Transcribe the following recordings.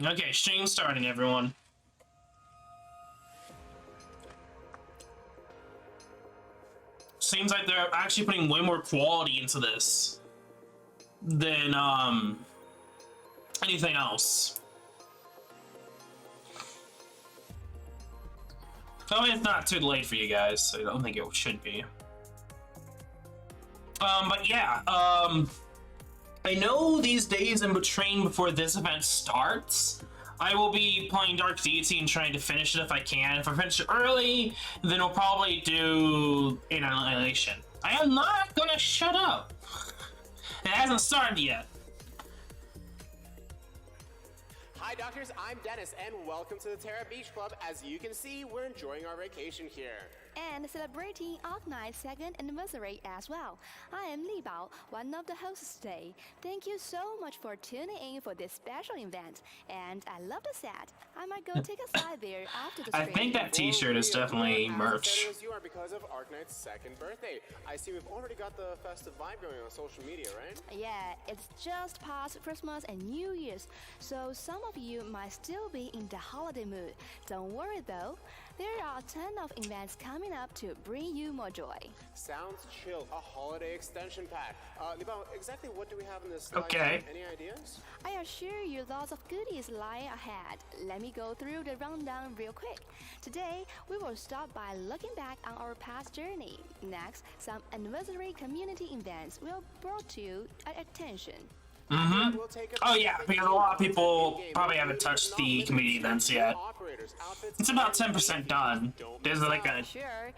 Okay, stream starting, everyone. Seems like they're actually putting way more quality into this than anything else. Oh, it's not too late for you guys, so I don't think it should be. But yeah, I know these days in between before this event starts, I will be playing Dark Deity and trying to finish it if I can. If I finish it early, then we'll probably do an Annihilation. I am not gonna shut up. It hasn't started yet. Hi Doctors, I'm Dennis and welcome to the Terra Beach Club. As you can see, we're enjoying our vacation here. And celebrating Arknights' 2nd anniversary as well. I am Li Bao, one of the hosts today. Thank you so much for tuning in for this special event. And I love the set. I might go take a side there after the stream. I think that t-shirt is definitely merch. As you are because of Arknights' 2nd birthday. I see we've already got the festive vibe going on social media, right? Yeah, it's just past Christmas and New Year's, so some of you might still be in the holiday mood. Don't worry though. There are a ton of events coming up to bring you more joy. Sounds chill. A holiday extension pack. Libao, exactly what do we have in this slide? Okay. Any ideas? I assure you lots of goodies lie ahead. Let me go through the rundown real quick. Today, we will start by looking back on our past journey. Next, some anniversary community events will brought to your attention. Mm-hmm. Oh yeah, because a lot of people probably haven't touched the community events yet. It's about 10% done. There's like a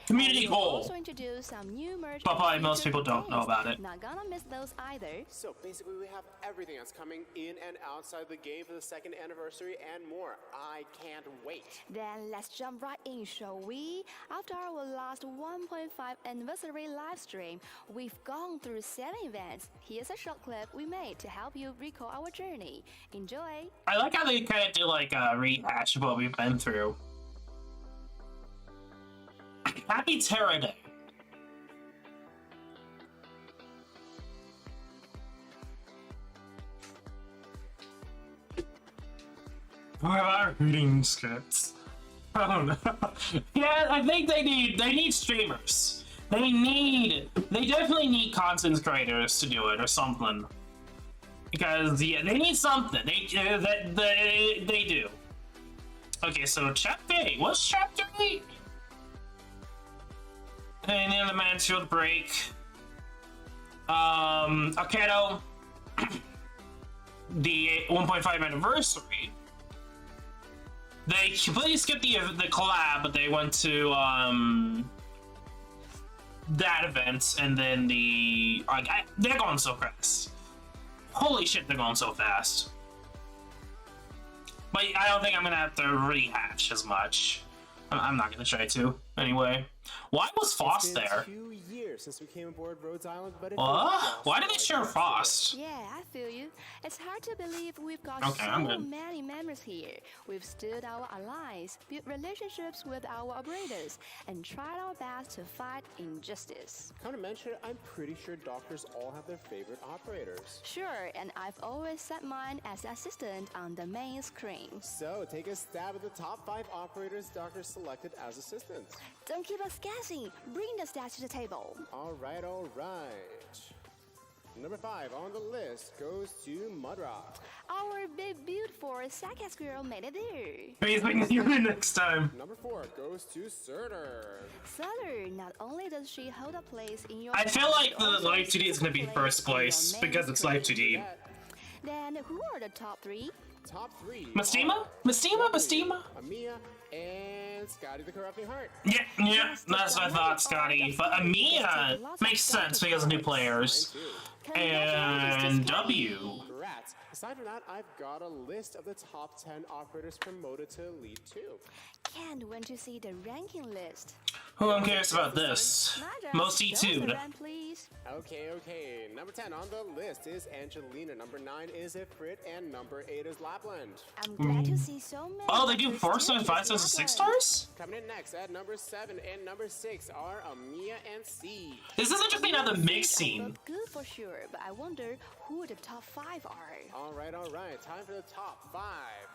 community goal, Also introduce some new merch, but probably most people don't know about it. Not gonna miss those either. So basically we have everything that's coming in and outside the game for the 2nd anniversary and more. I can't wait. Then let's jump right in, shall we? After our last 1.5 anniversary live stream, we've gone through 7 events. Here's a short clip we made to help you recall our journey. Enjoy! I like how they kind of do like a rehash of what we've been through. Happy Terra Day. What are our reading scripts? I don't know. Yeah, I think they need streamers. They definitely need content creators to do it or something. Because yeah, they need something. They do. Okay, so chapter 8. What's chapter 8? And then the Mansfield break. Akedo. The 1.5 anniversary. They completely skipped the collab, but they went to that event, and then they're going so fast. Holy shit, they're going so fast. But I don't think I'm gonna have to rehash as much. I'm not gonna try to, anyway. Why was Faust there? 2 years since we came aboard Rhodes Island, but Why did they share Faust? Yeah, I feel you. It's hard to believe we've got Okay, so I'm good. many members here. We've stood our allies, built relationships with our operators, and tried our best to fight injustice. Come to mention it, I'm pretty sure doctors all have their favorite operators. Sure, and I've always set mine as assistant on the main screen. So, take a stab at the top 5 operators doctors selected as assistants. Don't keep us guessing. Bring the stats to the table. Alright, alright. Number 5 on the list goes to Mudrock. Our big, beautiful Sakas girl made it there. Please make me do it next time. Number 4 goes to Surtur. Sutter, not only does she hold a place in your I feel heart, like she the also Live 2D is gonna be plays first in your place main because it's Live 2D. Then who are the top 3? Top 3. Mastima? Mastima? Amiya and Scotty the Corrupting Heart. Yeah, that's what I thought, Scotty. But Amiya makes sense because of new players. And W. Congrats. Aside from that, I've got a list of the top 10 operators promoted to Elite 2. Can't wait to see the ranking list. Who cares about this? Nigel, Most show us E2'd. around, please. Okay. Number 10 on the list is Angelina. Number 9 is Ifrit, and number 8 is Lapland. I'm glad to see so many. Oh, they do actors 4 doing stars, 5 stars, and this 6 Lapland. stars? Coming in next at number 7 and number 6 are Amia and C. This is interesting how the mix I scene. look good for sure, but I wonder who the top 5 are. All right. Time for the top 5.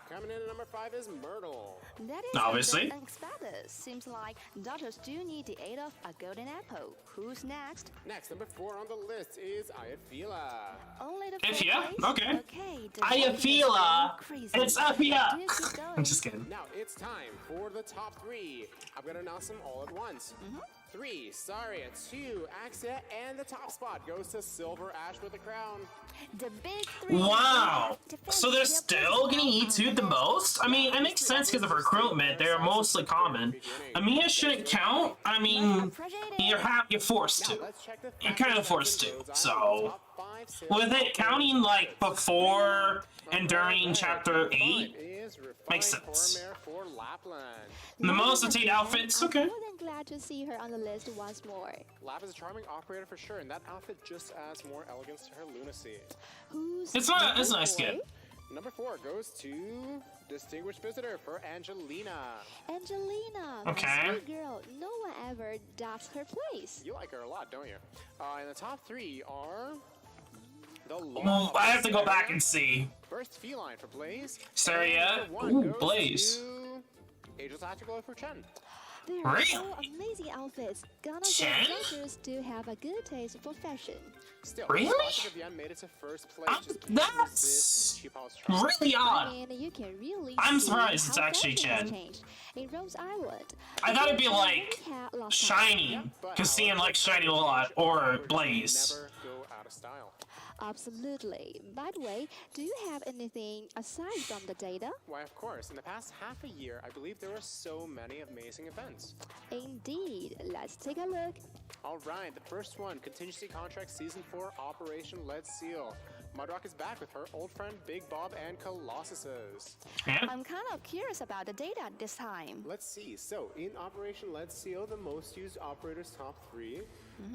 Coming in at number 5 is Myrtle. That is Obviously. a bit unexpected. Seems like doctors do need the aid of a golden apple. Who's next? Next, number 4 on the list is Ayafila. Only the Ifya? fourth place? Okay. Okay. the Ayafila. voting is going crazy. It's Ifya. Do keep going. I'm just kidding. Now it's time for the top 3. I'm gonna announce them all at once. 3, Saria. 2, Axia, and the top spot goes to Silver Ash with the crown. The big 3. Wow. Defend So they're their still getting E2'd the most? I mean, it makes sense because of recruitment. They're mostly common. Amia shouldn't count. I mean, you're forced Now to. let's check the You're factors kind of that forced can to, go so- down the top 5 sales With it counting like before and during chapter 8, is makes Refined sense. Hormare for Lapland. the most obtained outfits, okay. I'm more than glad to see her on the list once more. Lap is a charming operator for sure, and that outfit just adds more elegance to her lunacy. Who's It's not. number It's a nice 4? skin. Number 4 goes to Distinguished Visitor for Angelina. Angelina, my Okay. sweet girl. No one ever doubts her place. You like her a lot, don't you? And the top 3 are the Well, I have to go back and see. First Feline for Blaze. Saria. And number 1 Ooh, goes Blaze. to Angel Tactical for Chen. There are Really? so amazing outfits. Gonna Chen? say doctors do have a good taste for fashion. Still, Really? Classic Vivian made it to first place. Just can't That's resist cheap house charm. really odd. And you can really I'm see surprised it's how actually fashion has Chen. changed. In Rose Island, I thought it'd be we like had last time. Shiny, because seeing like Shiny a lot, or Blaze. Never go out of style. Absolutely. By the way, do you have anything aside from the data? Why, of course. In the past half a year, I believe there were so many amazing events. Indeed. Let's take a look. All right, the first one, Contingency Contract Season 4, Operation Lead Seal. Mudrock is back with her old friend Big Bob and Colossuses. Yeah. I'm kind of curious about the data this time. Let's see. So, in Operation Lead Seal, the most used operators top 3.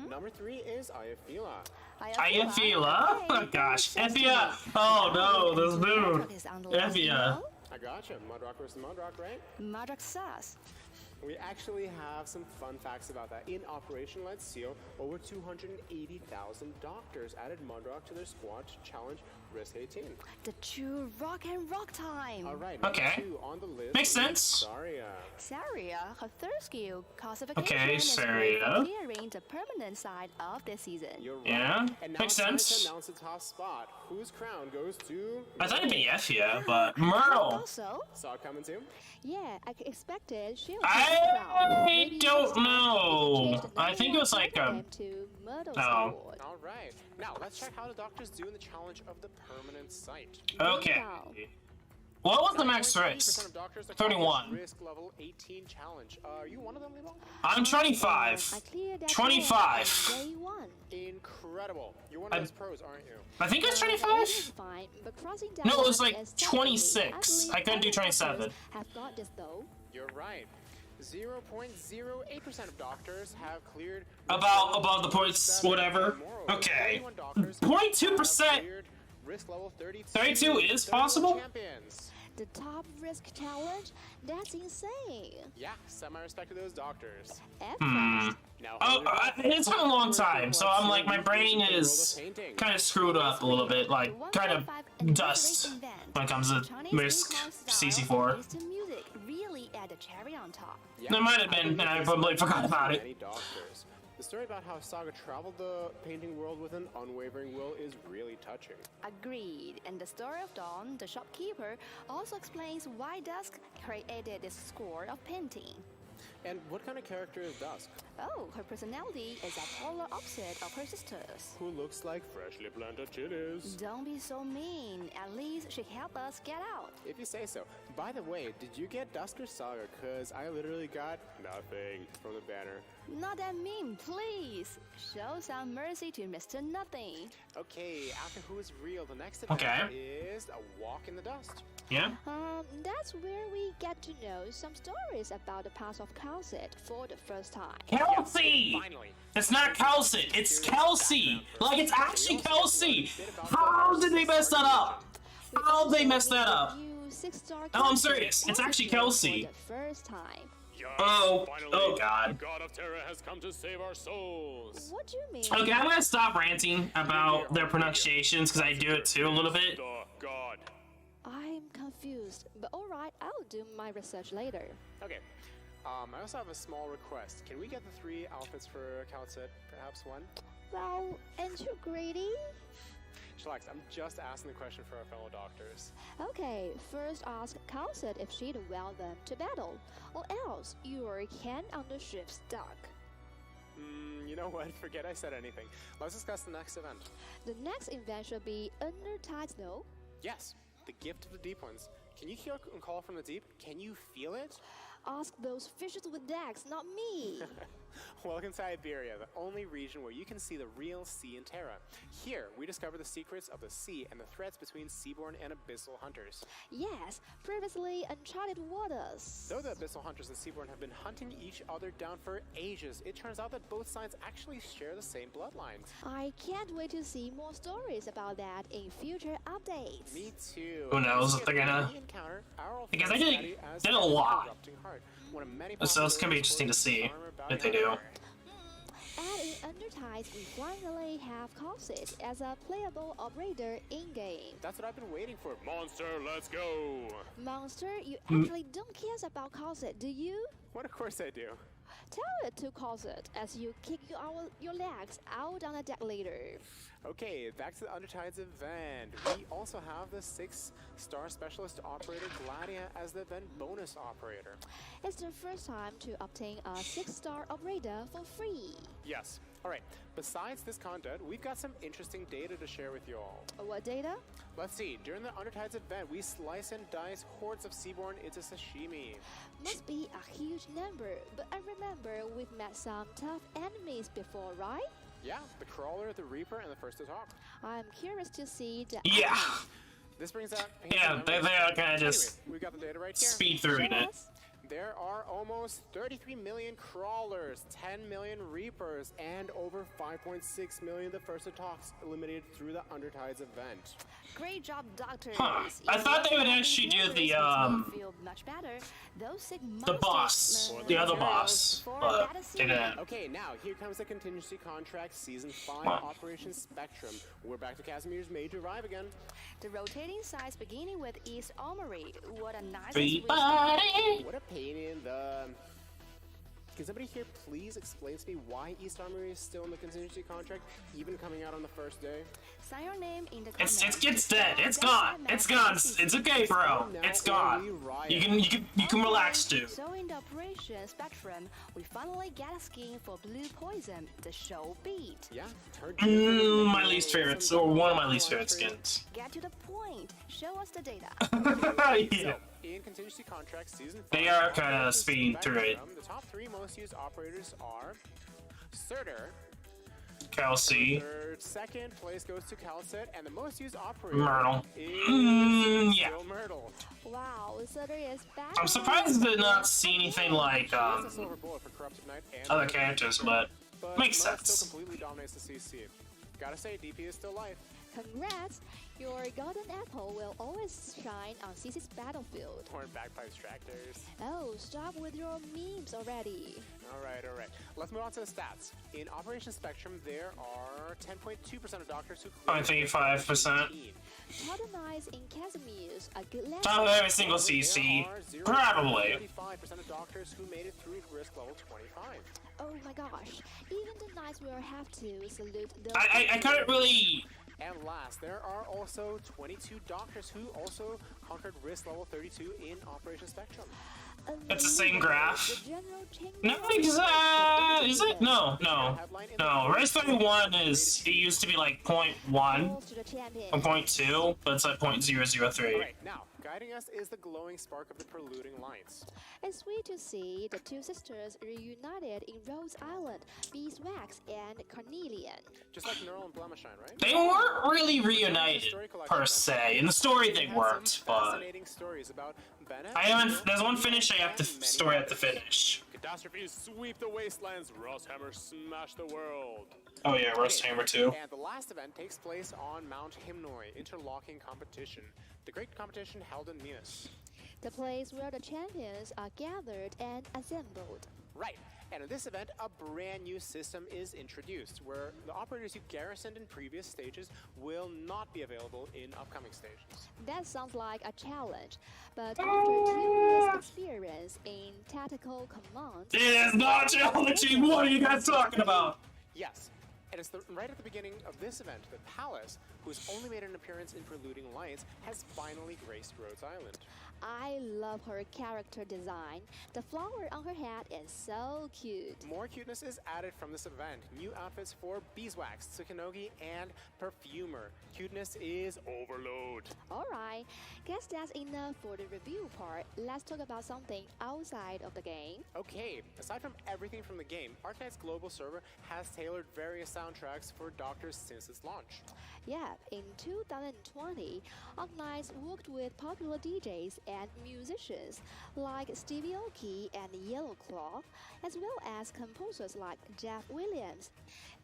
Number 3 is Ayafila. Ayafila? Oh gosh. Effia! Oh no, this dude. Effia. I gotcha. Mudrock versus Mudrock, right? Mudrock sus. We actually have some fun facts about that. In Operation Lead Seal, over 280,000 doctors added Mudrock to their squad to challenge Risk 18. The true rock and rock time. All right, number Okay. 2 on the list Makes is sense. Saria. Saria, her third skill, classification, Okay, is Saria. great for clearing the permanent side of the season. You're right. Yeah, And now makes it's time sense. to announce the top spot. Whose crown goes to? I thought it'd be Effia, but I Myrtle. thought so. Saw it coming too. Yeah, I expected she would I take the crown. Maybe don't this time know. they changed the I name think it was and like, titled them to Myrtle's oh. Award. All right. Now let's check how the doctors do in the challenge of the permanent site. Okay. Wow. What was the max 9.3% risk? of doctors are 31. called Risk level 18 challenge. Are you one of them, Lebo? I'm I 25. cleared that 25. goal on day one. Incredible. You're one of those pros, aren't you? I think it was It was 25? fine, but crossing down No, it was one like is separately. 26. I couldn't do believe 27. doctors have got this though. You're right. 0.08% of doctors have cleared About above the points, whatever. Moreover, Okay. 41 doctors 0.2%. have cleared risk level 32. 32 is 31 possible? Champions. The top risk challenge? That's insane. Yeah, semi-respect to those doctors. At Hmm. first, Now, Oh, it's been a long time, so I'm like, my brain is kind of screwed up a little bit, like, kind of dust when it comes to Risk CC4. The music really add a cherry on top. Yeah, It might have been, and I probably forgot about it. many doctors. The story about how Saga traveled the painting world with an unwavering will is really touching. Agreed. And the story of Dawn, the shopkeeper, also explains why Dusk created this score of painting. And what kind of character is Dusk? Oh, her personality is a polar opposite of her sisters. Who looks like freshly planted chilies. Don't be so mean. At least she helped us get out. If you say so. By the way, did you get Dusk or Saga? Cause I literally got nothing from the banner. Not that mean, please. Show some mercy to Mr. Nothing. Okay, after Who is Real, the next event Okay. is a walk in the dust. Yeah? That's where we get to know some stories about the past of Calcet for the first time. Kelsey! Finally. It's not Kelsey, it's Kelsey! Like, it's actually Kelsey! How did they mess that up? How did they mess that up? Oh, I'm serious. It's actually Kelsey. For the first time. Oh, Finally, oh god. The God of Terra has come to save our souls. What do you mean? Okay, I'm gonna stop ranting about their pronunciations, because I do it too a little bit. The God. I'm confused, but alright, I'll do my research later. Okay. I also have a small request. Can we get the 3 outfits for Calcet? Perhaps one? Well, ain't you greedy? Chillax, I'm just asking the question for our fellow doctors. Okay, first ask Calcet if she'd well them to battle, or else you're can on the ship stuck. You know what? Forget I said anything. Let's discuss the next event. The next event should be Undertides, though. Yes, the gift of the deep ones. Can you hear a call from the deep? Can you feel it? Ask those fishes with decks, not me. Welcome to Iberia, the only region where you can see the real sea in Terra. Here, we discover the secrets of the sea and the threats between seaborne and abyssal hunters. Yes, previously uncharted waters. Though the abyssal hunters and seaborne have been hunting each other down for ages, it turns out that both sides actually share the same bloodlines. I can't wait to see more stories about that in future updates. Me too. Who knows if they're gonna- Because I did a lot. So it's gonna be interesting to see if they do. And in Undertides, we finally have Calcet as a playable operator in-game. That's what I've been waiting for. Monster, let's go! Monster, you actually don't care about Calcet, do you? What, of course I do. Tell it to Calcet as you kick your legs out on the deck later. Okay, back to the Undertides event. We also have the 6-star specialist operator Gladia as the event bonus operator. It's the first time to obtain a 6-star operator for free. Yes. Alright, besides this content, we've got some interesting data to share with you all. What data? Let's see, during the Undertides event, we slice and dice hordes of seaborne into sashimi. Must be a huge number, but I remember we've met some tough enemies before, right? Yeah, the Crawler, the Reaper, and the First to Talk. I'm curious to see the Yeah! This brings out... Yeah, they are kind of just anyway, we got the data right here. speed through it. Yes. There are almost 33 million crawlers, 10 million reapers, and over 5.6 million the First Talks eliminated through the Undertides event. Great job, doctors. Huh. I thought they would actually do the, feel much better. Those sick the boss. The other boss. But they didn't. Okay, now here comes the contingency contract season 5 Huh. Operation Spectrum. We're back to Casimir's major arrive again. The rotating sides beginning with East Armory. What a nice Everybody! What a pain in the... Can somebody here please explain to me why East Armory is still in the contingency contract, even coming out on the first day? Sign your name in the It's dead. It's gone. It's gone. It's okay, bro. It's gone. You can relax too. So in the Operation Spectrum, we finally get a skin for Blue Poison, the show beat. Yeah, My least favorites, or one of my least favorite skins. Get to the point. Show us the data. Yeah. In contingency contract season 5, They are kinda speeding through it. The top 3 most used operators are Surtur. Kelsey. Third, second place goes to Calcet, and the most used operator Myrtle. is Yeah. still Myrtle. Wow, Sutter is back. I'm surprised I did not see anything like She has a silver bullet for Corrupted Knight and other characters, but makes Myrtle sense. still completely dominates the CC. Gotta say, DP is still life. Congrats! Your golden apple will always shine on CC's battlefield. Horn bagpipes tractors. Oh, stop with your memes already. Alright. Let's move on to the stats. In Operation Spectrum, there are 10.2% of doctors who cleared 0.35%. Modernize in Casimir's a good lesson. Top of every single CC. Probably. 35% of doctors who made it through risk level 25. Oh my gosh, even the knights will have to salute the... I couldn't really... And last, there are also 22 doctors who also conquered risk level 32 in Operation Spectrum. It's the same graph. The general change- No, is it? No. Race 31 is, it used to be like 0.1 to the champion. or 0.2, but it's like 0.003. Alright, now, Guiding us is the glowing spark of the preluding lights. It's sweet to see the two sisters reunited in Rose Island, Beeswax and Carnelian. Just like Neural and Blemishine, right? They weren't really reunited per se. In the story, they worked, but Fascinating stories about Bennett. I haven't. There's one finish I have to story I have to finish. Catastrophes sweep the wastelands. Rosshammer smash the world. Oh yeah, Roast Hammer too. And the last event takes place on Mount Himnoi, interlocking competition. The great competition held in Minas. The place where the champions are gathered and assembled. Right. And in this event, a brand new system is introduced, where the operators you garrisoned in previous stages will not be available in upcoming stages. That sounds like a challenge, but after 2 years' experience in tactical command, It is not challenging. What are you guys talking about? Yes. And it's right at the beginning of this event that Palace, who has only made an appearance in Preluding Lights, has finally graced Rhodes Island. I love her character design. The flower on her hat is so cute. More cuteness is added from this event. New outfits for Beeswax, Tsukunogi, and Perfumer. Cuteness is overload. Alright, guess that's enough for the review part. Let's talk about something outside of the game. Okay, aside from everything from the game, Arknights Global Server has tailored various soundtracks for Doctors since its launch. Yeah, in 2020, Arknights worked with popular DJs and musicians like Stevie Aoki and Yellowclaw, as well as composers like Jeff Williams.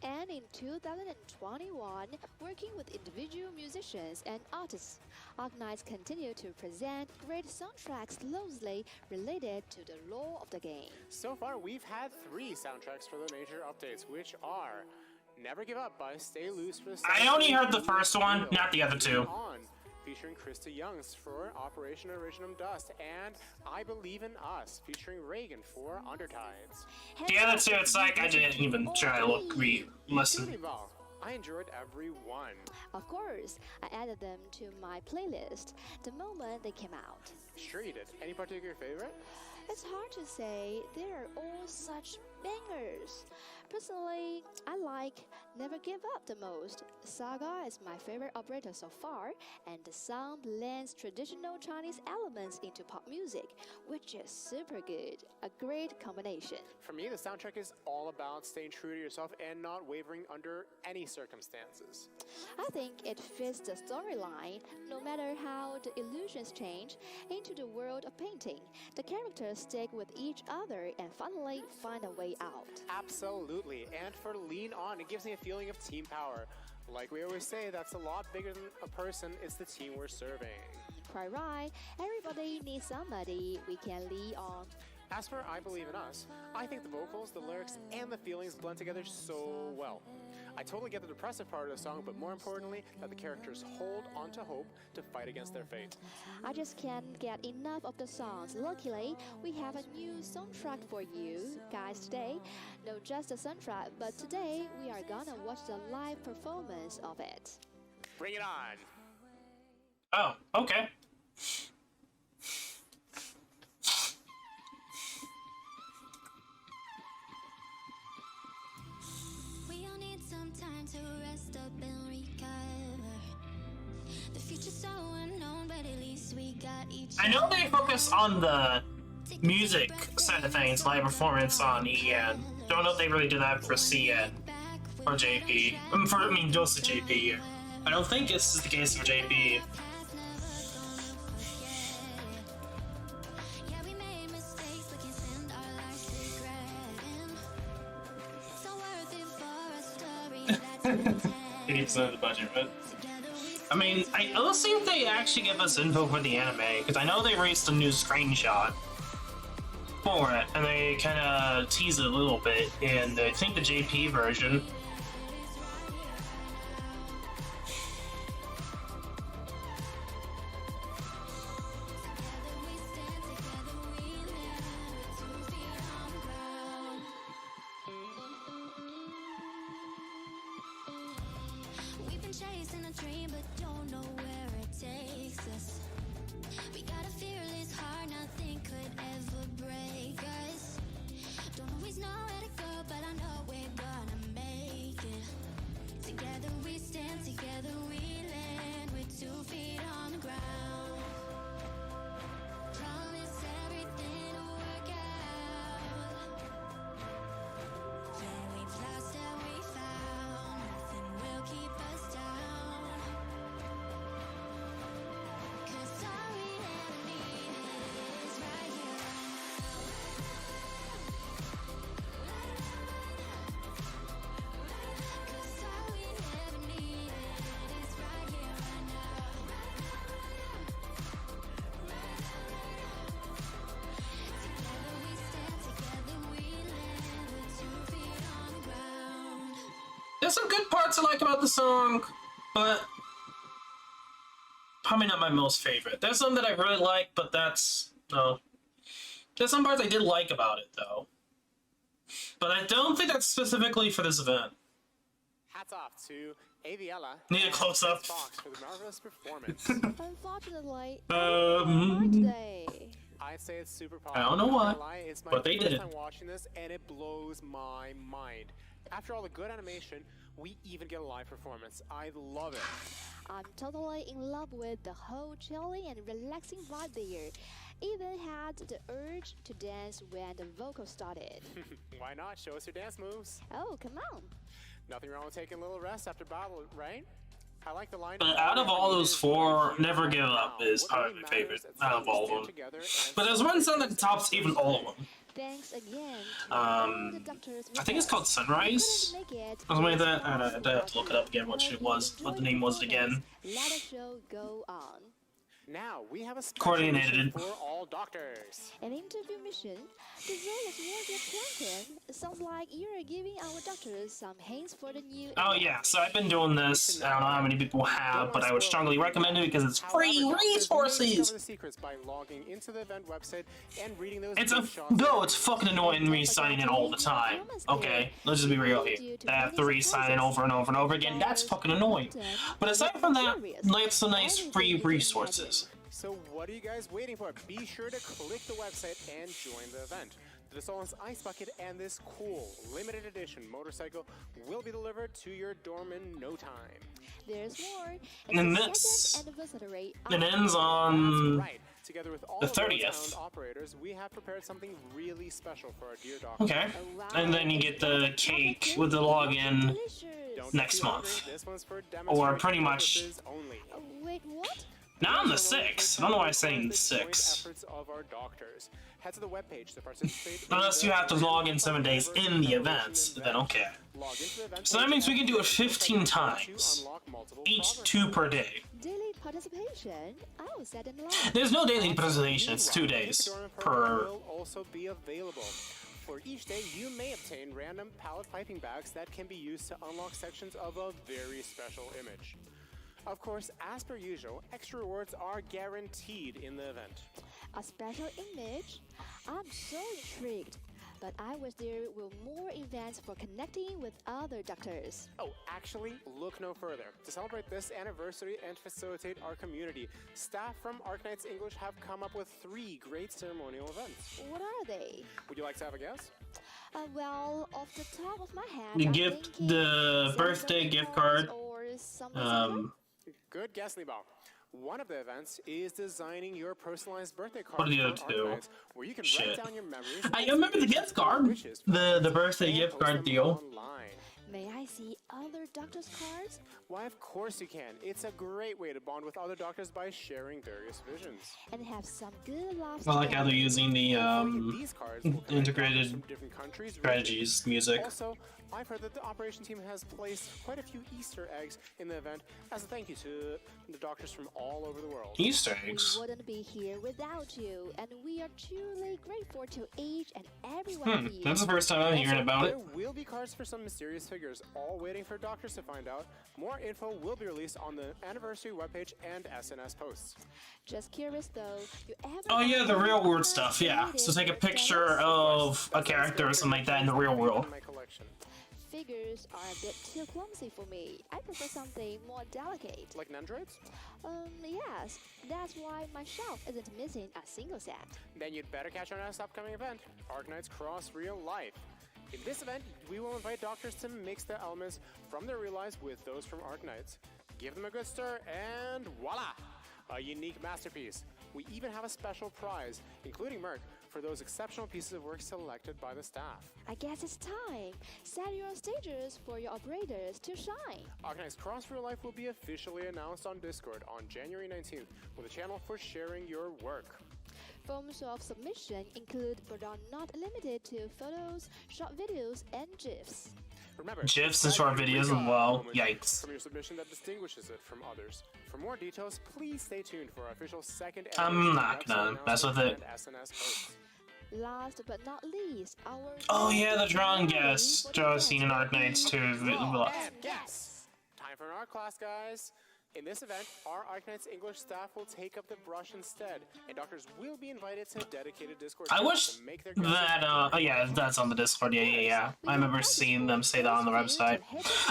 And in 2021, working with individual musicians and artists, Arknights continue to present great soundtracks closely related to the lore of the game. So far, we've had 3 soundtracks for the major updates, which are Never Give Up by Stay Loose for the I only heard the first one, not the other two. On, featuring Krista Youngs for Operation Originum Dust, and I Believe in Us, featuring Reagan for Undertides. The other two, it's like I didn't even try to listen. Well, I enjoyed every one. Of course, I added them to my playlist the moment they came out. Sure you did. Any particular favorite? It's hard to say, they are all such bangers. Personally, I like Never Give Up the most. Saga is my favorite operator so far, and the song blends traditional Chinese elements into pop music, which is super good. A great combination. For me, the soundtrack is all about staying true to yourself and not wavering under any circumstances. I think it fits the storyline, no matter how the illusions change, into the world of painting. The characters stick with each other and finally find a way out. Absolutely, and for Lean On, it gives me a feeling of team power. Like we always say, that's a lot bigger than a person, it's the team we're serving. Quite right, everybody needs somebody we can lean on. As for I Believe in Us, I think the vocals, the lyrics, and the feelings blend together so well. I totally get the depressive part of the song, but more importantly, that the characters hold on to hope to fight against their fate. I just can't get enough of the songs. Luckily, we have a new soundtrack for you guys today. Not just the soundtrack, but today we are gonna watch the live performance of it. Bring it on! Oh, okay. We all need some time to rest up and recover. The future's so unknown, but at least we got each other. I know they focus on the music side of things, live performance on EN. Don't know if they really do that for CN or JP. I mean, just the JP. I don't think this is the case for JP. Yeah, we made mistakes, but can't spend our lives regretting. So worth it for a story that's been 80% of the budget, but I mean, let's see if they actually give us info for the anime, because I know they released a new screenshot for it, and they kind of tease it a little bit in, I think, the JP version. We've been chasing a dream, but don't know where it takes us. We got a fearless heart, nothing could ever break us. Don't always know where to go, but I know we're gonna make There's some good parts I like about the song, but probably not my most favorite. There's some that I really like, but that's no. There's some parts I did like about it though, but I don't think that's specifically for this event. Hats off to Aviella Need a close up. Fox for the marvelous performance. Unfortunately, today. I'd say it's super popular. I don't know why, It's my but they first did it. time watching this, and it blows my mind. After all the good animation, we even get a live performance. I love it. I'm totally in love with the whole chilling and relaxing vibe there. Even had the urge to dance when the vocals started. Why not? Show us your dance moves. Oh, come on. Nothing wrong with taking a little rest after battle, right? I like the line. But out of all those four, Never Give Up is probably my favorite out of all of them. But there's one song that tops even all of them. Thanks again to all the doctors. I think it's called Sunrise. Something like that. I have to look it up again. What the name was again. Let the show go on. Now we have a special Coordinated. mission for all doctors. An interview mission. The role as Warrior Plankton sounds like you're giving our doctors some hints for the new. Oh yeah, so I've been doing this. I don't know how many people have, but I would strongly recommend it because it's free resources. Discover the secrets by logging into the event website and reading those. It's fucking annoying me signing in all the time. Okay, let's just be real here. I have to re-sign in over and over and over again. That's fucking annoying. But aside from that, like some nice free resources. So what are you guys waiting for? Be sure to click the website and join the event. The Solon's Ice Bucket and this cool, limited edition motorcycle will be delivered to your dorm in no time. There's more. And this, it ends on right. Together with all the of our 30th. sound operators, we have prepared something really special for our dear doctor. Okay, and then you get the cake with the login next month, This one's for or pretty much. only. Wait, what? Now I'm the 6th. I don't know why I'm saying the 6th. Efforts of our doctors. Head to the webpage to participate. Unless you have to log in 7 days in the event, then okay. Log into the event So that means we can do it 15 times, each 2 per day. Daily participation? I was set in line. There's no daily presentation, it's 2 days per. Will also be available. For each day, you may obtain random pallet piping bags that can be used to unlock sections of a very special image. Of course, as per usual, extra rewards are guaranteed in the event. A special image? I'm so intrigued. But I wish there were more events for connecting with other doctors. Oh, actually, look no further. To celebrate this anniversary and facilitate our community, staff from Arknights English have come up with 3 great ceremonial events. What are they? Would you like to have a guess? Well, off the top of my head, The I'm gift, thinking the birthday celebrity gift card. or something Good guess, Libao. One of the events is designing your personalized birthday card. What are the for other two? Arknights, where you can Shit. write down your memories. I remember the gift card, the birthday and gift post card them deal. online. May I see other doctors' cards? Why, of course you can. It's a great way to bond with other doctors by sharing various visions. And have some good laughs. I like how they're using the These cards will connect integrated doctors from different countries, strategies music. Also, I've heard that the operation team has placed quite a few Easter eggs in the event as a thank you to the doctors from all over the world. Easter eggs. We wouldn't be here without you, and we are truly grateful to each and every one of you. That's the first time I'm hearing about it. There will be cards for some mysterious figures, all waiting for doctors to find out. More info will be released on the anniversary webpage and SNS posts. Just curious though, you ever Oh yeah, the real world stuff, yeah. So take a picture of a character or something like that in the real world. My collection. Figures are a bit too clumsy for me. I prefer something more delicate. Like Nandroids? Yes. That's why my shelf isn't missing a single set. Then you'd better catch on our upcoming event, Arknights Cross Real Life. In this event, we will invite doctors to mix the elements from their real lives with those from Arknights. Give them a good stir, and voila! A unique masterpiece. We even have a special prize, including merch, for those exceptional pieces of work selected by the staff. I guess it's time. Set your stages for your operators to shine. Arknights Cross Real Life will be officially announced on Discord on January 19th with a channel for sharing your work. Forms of submission include but are not limited to photos, short videos, and GIFs. Remember, GIFs and short videos as well. Yikes. From your submission that distinguishes it from others. For more details, please stay tuned for our official second I'm not gonna mess with it. SNS posts. Last but not least, our Oh yeah, the drawing guest. Joe's seen in Arknights too. And guess. Time for an art class, guys. In this event, our Arknights English staff will take up the brush instead, and doctors will be invited to dedicated Discord I channels wish to make their that, oh yeah, that's on the Discord, yeah. I remember seeing them say that on the website.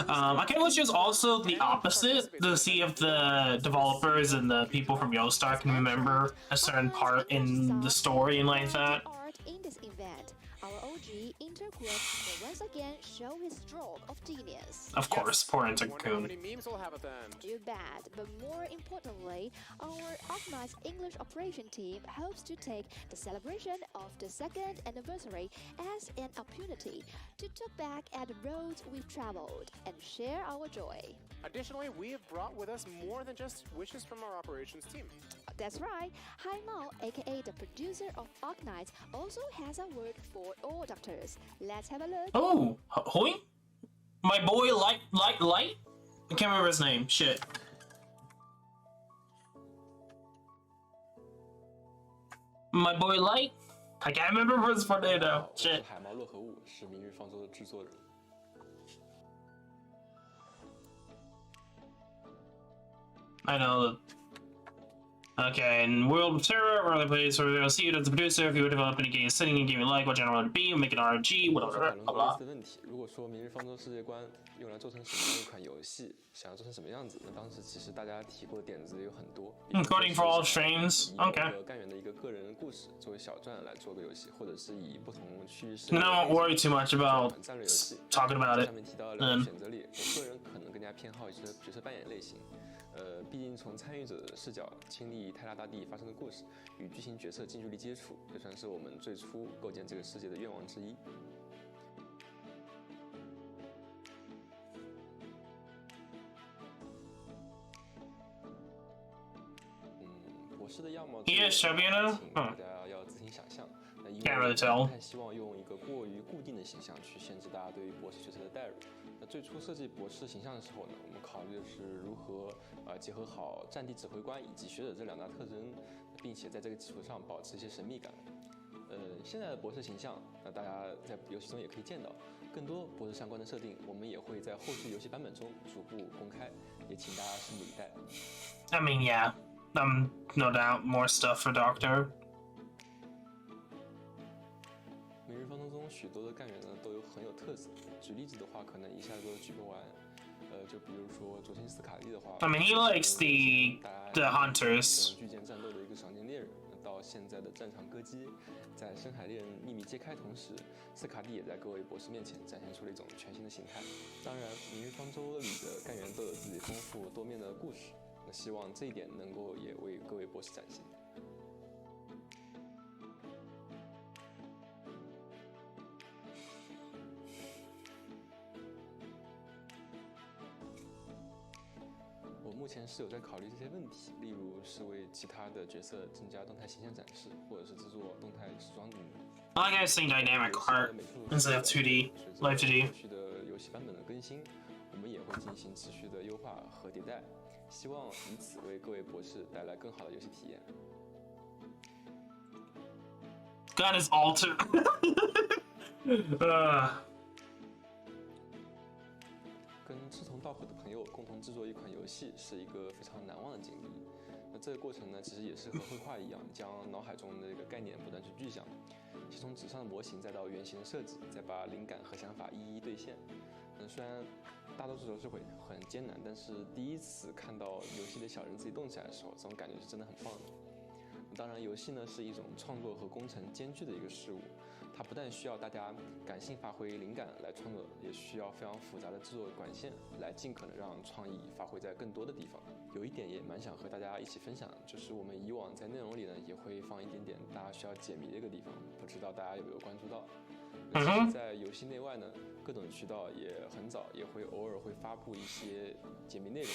I kind of wish it was also the opposite, to see if the developers and the people from Yostar can remember a certain part in the story and like that. Art in this event. Our OG Interquest will once again show his stroke of genius. Of course, poor Wonder how Intercoon. many memes we'll have at the end. You bet, but more importantly, our Arknights English operation team hopes to take the celebration of the second anniversary as an opportunity to look back at the roads we've traveled and share our joy. Additionally, we have brought with us more than just wishes from our operations team. That's right, Hai Mao, aka the producer of Arknights, also has a word for all doctors. Let's have a look. Oh, Hoi? My boy Light? I can't remember his name, shit. My boy Light? I can't remember his full name now, 我是 shit. 海猫乐和物，是明日方舟的制作人。I know that. Okay, in World of Terror, early plays where we'll see you as the producer. If you would develop any game setting and game you like, what genre would it be? Make an RG, 我 whatever, 讨论 blah 过类 blah. 似的问题。如果说明日方舟世界观用来做成什么样一款游戏，想要做成什么样子，那当时其实大家提过点子有很多。 Coding for all streams. 以 Okay. 某个干员的一个个人故事作为小传来做个游戏，或者是以不同区域视 And I won't worry too much about 战略游戏。 talking about it. 上面提到两个选择里，我个人可能更加偏好一些角色扮演类型。毕竟从参与者的视角亲历泰拉大地发生的故事，与剧情角色近距离接触，这算是我们最初构建这个世界的愿望之一。博士的样貌， He is chubby enough? 请大家要自行想象。那因为 Can't really 我 tell. 不太希望用一个过于固定的形象去限制大家对于博士角色的代入。那最初设计博士形象的时候呢，我们考虑的是如何结合好战地指挥官以及学者这两大特征，并且在这个基础上保持一些神秘感。现在的博士形象，那大家在游戏中也可以见到更多博士相关的设定，我们也会在后续游戏版本中逐步公开，也请大家拭目以待。 I mean, yeah. No doubt, more stuff for Doctor. 明日方舟中许多的干员呢都很有特色，举例子的话，可能一下都举不完。就比如说卓辛斯卡利的话 I mean, he likes the hunters. 巨舰战斗的一个赏金猎人。到现在的战场歌姬，在深海猎人秘密揭开同时，斯卡利也在各位博士面前展现出了一种全新的形态。当然，明日方舟里的干员都有自己丰富多面的故事，那希望这一点能够也为各位博士展现。 我目前是有在考虑这些问题，例如是为其他的角色增加动态形象展示，或者是制作动态时装等等。 I like seeing dynamic art instead of 2D, live 2D. 后续的游戏版本的更新，我们也会进行持续的优化和迭代，希望以此为各位博士带来更好的游戏体验。 Gun is altered. 跟志同道合的朋友共同制作一款游戏是一个非常难忘的经历。那这个过程呢，其实也是和绘画一样，将脑海中的这个概念不断去具象，先从纸上的模型，再到原型的设计，再把灵感和想法一一兑现。虽然大多数时候是会很艰难，但是第一次看到游戏的小人自己动起来的时候，这种感觉是真的很棒的。当然，游戏呢是一种创作和工程兼具的一个事物。 它不但需要大家感性发挥灵感来创作，也需要非常复杂的制作管线来尽可能让创意发挥在更多的地方。有一点也蛮想和大家一起分享，就是我们以往在内容里呢也会放一点点大家需要解谜的一个地方，不知道大家有没有关注到？其实，在游戏内外呢，各种渠道也很早也会偶尔会发布一些解谜内容。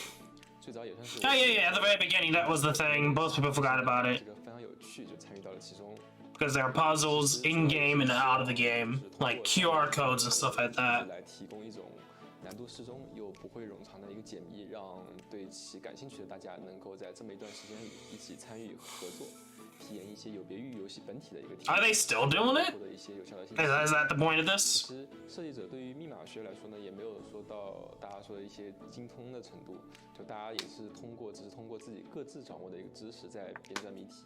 最早也算是 Oh yeah, at the very beginning that was the thing. Most people forgot about it. 这个非常有趣，就参与到了其中。 Because there are puzzles in game and out of the game, like QR codes and stuff like that. 来提供一种难度适中又不会冗长的一个解谜，让对其感兴趣的大家能够在这么一段时间里一起参与合作，体体验一些有别于游戏本体的一个体 Are 验， they still doing it? 获得一些有效的信 Is 息。 that the point of 其 this? 实设计者对于密码学来说呢，也没有说到大家说的一些精通的程度，就大家也是只是通过自己各自掌握的一个知识在编撰谜题。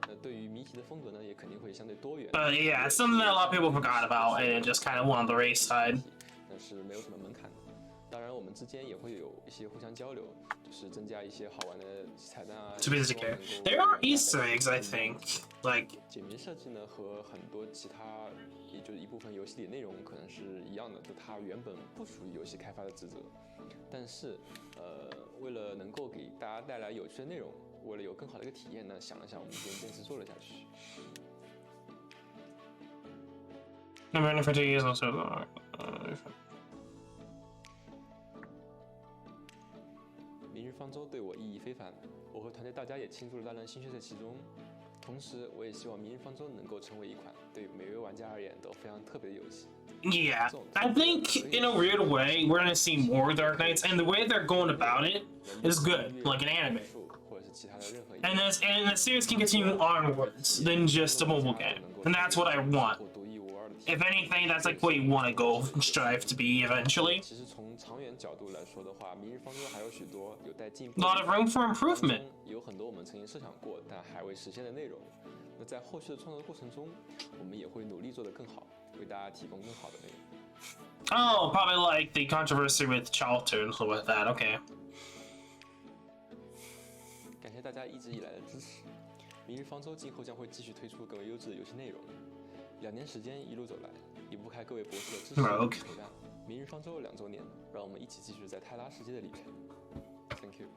那对于谜题的风格呢，也肯定会相对多元。 But yeah, it's something that a lot of people forgot about, and it just kind of went on the race side. 但是没有什么门槛的。当然，我们之间也会有一些互相交流，就是增加一些好玩的彩蛋啊。 To be secure. There are Easter eggs, I think. Like, 解谜设计呢和很多其他，也就是一部分游戏里内容可能是一样的，就它原本不属于游戏开发的职责，但是为了能够给大家带来有趣的内容，为了有更好的一个体验呢，想了想，我们就坚持做了下去。 number 50 is also. 明日方舟对我意义非凡，我和团队大家也倾注了大量心血在其中。同时，我也希望明日方舟能够成为一款对每位玩家而言都非常特别的游戏。 Yeah, I think in a weird way we're gonna see more Arknights, and the way they're going about it is good, like an anime. 或者是其他的任何一 And the series can continue onwards than just a mobile game, and that's what I want. 独一无二的体验。 If anything, that's like what you want to go strive to be eventually. 其实从长远角度来说的话，明日方舟还有许多有待进步 A 的 lot of room for improvement. 有很多我们曾经设想过但还未实现的内容。那在后续的创作过程中，我们也会努力做得更好，为大家提供更好的内容。 Oh, probably like the controversy with Charlton with that. Okay. 感谢大家一直以来的支持。明日方舟今后将会继续推出更为优质的游戏内容。2年时间一路走来，离不开各位博士的支持和陪伴。明日方舟2周年，让我们一起继续在泰拉世界的旅程。Thank you。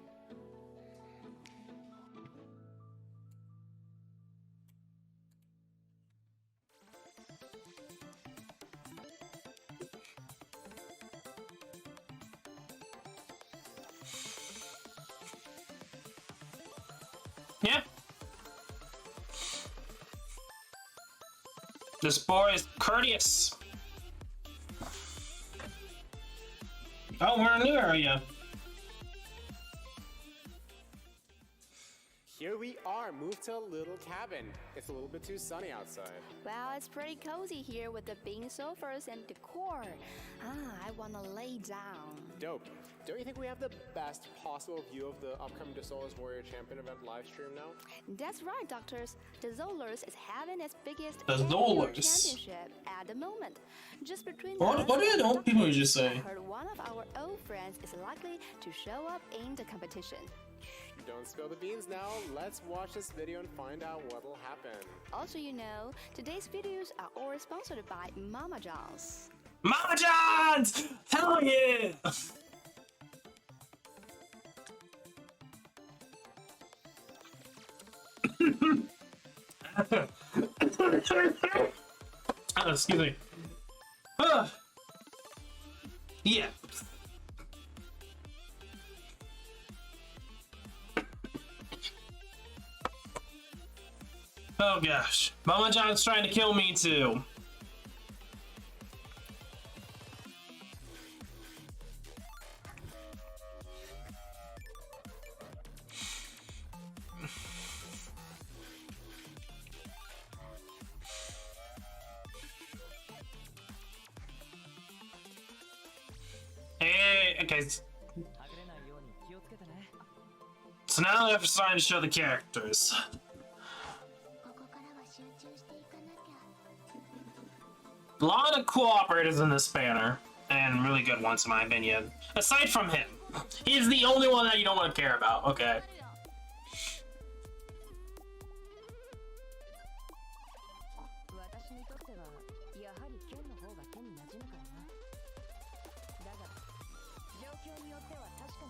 Yeah. This boy is courteous. Oh, we're in a new area. Here we are, moved to a little cabin. It's a little bit too sunny outside. Well, it's pretty cozy here with the bean sofas and decor. I wanna lay down. Dope. Don't you think we have the best possible view of the upcoming Desolas Warrior Champion event live stream now? That's right, doctors. The Zolers is having its biggest The annual Zolers. championship at the moment. Just between What do you know? People just I say. heard one of our old friends is likely to show up in the competition. Don't spill the beans now. Let's watch this video and find out what'll happen. Also, you know, today's videos are all sponsored by Mama John's. Mama John's! Hell yeah! Oh, excuse me. Yeah. Oh gosh. Mama John's trying to kill me too. Hey, okay. So now they're starting to show the characters. A lot of cool operators in this banner, and really good ones in my opinion. Aside from him. He's the only one that you don't want to care about, okay.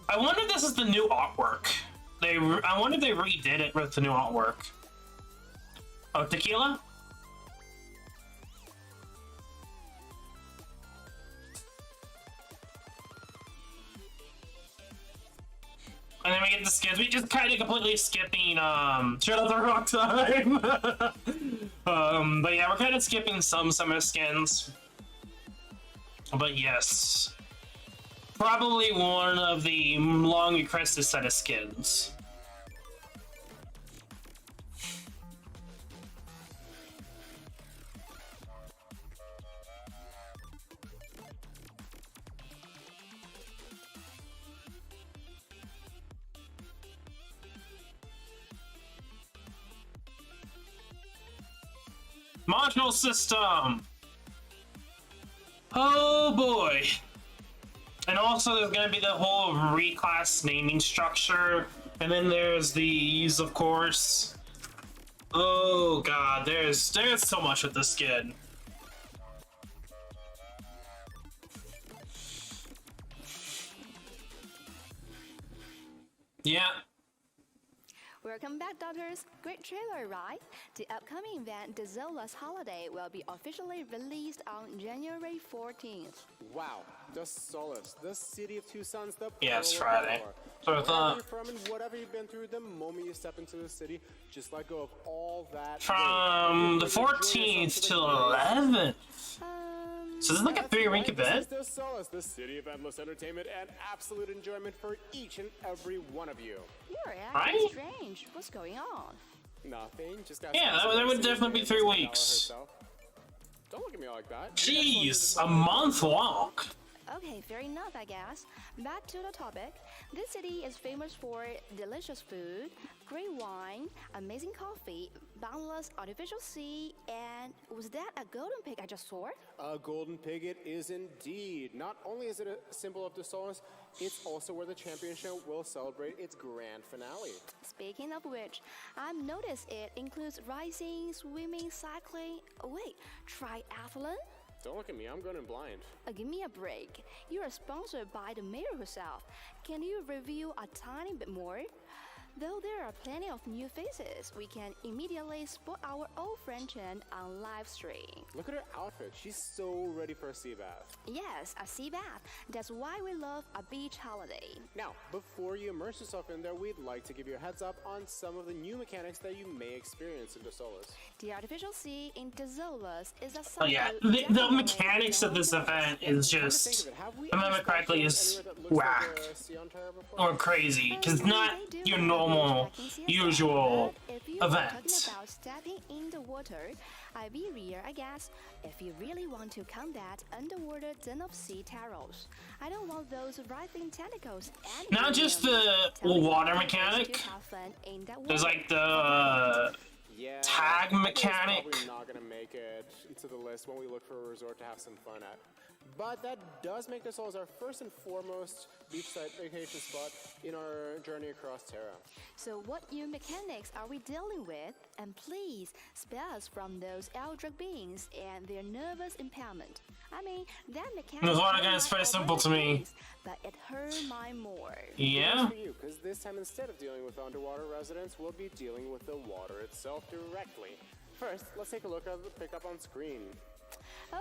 I wonder if this is the new artwork. I wonder if they redid it with the new artwork. Oh, tequila? And then we get the skins. We just kind of completely skipping Shadow of the Rock time. But yeah, we're kind of skipping some summer skins. But yes. Probably one of the long requested set of skins. Module system. Oh boy. And also there's gonna be the whole reclass naming structure. And then there's these, of course. Oh god, there's so much with the skin. Yeah. Welcome back, Doctors. Great trailer, right? The upcoming event, the Zola's Holiday, will be officially released on January 14th. Wow, the Solace, the city of two suns, the Yeah, it's pearl of Friday. power. So I Wherever thought you're from and whatever you've been through, the moment you step into the city, just let go of all that. from the 14th to 11th. So this is like a 3-week event? This is the Solace, the city of endless entertainment and absolute enjoyment for each and every one of you. You're Right? acting strange. What's going on? Nothing, just got Yeah, that would definitely be 3 weeks. Don't look at me like that. Jeez, a month long. Okay, fair enough, I guess. Back to the topic. This city is famous for delicious food, great wine, amazing coffee, boundless artificial sea, and was that a golden pig I just saw? A golden pig it is indeed. Not only is it a symbol of the Solace, it's also where the championship will celebrate its grand finale. Speaking of which, I've noticed it includes racing, swimming, cycling. Oh, wait, triathlon? Don't look at me, I'm going in blind. Give me a break. You are sponsored by the mayor herself. Can you review a tiny bit more? Though there are plenty of new faces, we can immediately spot our old friend Chen on Livestream. Look at her outfit, she's so ready for a sea bath. Yes, a sea bath. That's why we love a beach holiday. Now, before you immerse yourself in there, we'd like to give you a heads up on some of the new mechanics that you may experience in the Solace. The artificial sea in Desolas is a Oh yeah, the mechanics of this event is just, if I remember correctly, is whack or crazy, because it's not your normal, usual If you are event. talking about stepping in the water, Iberia, I guess, if you really want to combat underwater den of sea terrors. I don't want those writhing tentacles anywhere Not just near me. the Tell me water how mechanic, to have fun in that there's water. like the Yeah, tag it's mechanic. probably not going to make it to the list when we look for a resort to have some fun at. But that does make this as our first and foremost beachside vacation spot in our journey across Terra. So what new mechanics are we dealing with? And please spare us from those eldritch beings and their nervous impairment. I mean, that mechanic The water hurt gun is my pretty simple to already me. face, but it hurt mine more. Yeah? For you, because this time instead of dealing with underwater residents, we'll be dealing with the water itself directly. First, let's take a look at the pickup on screen.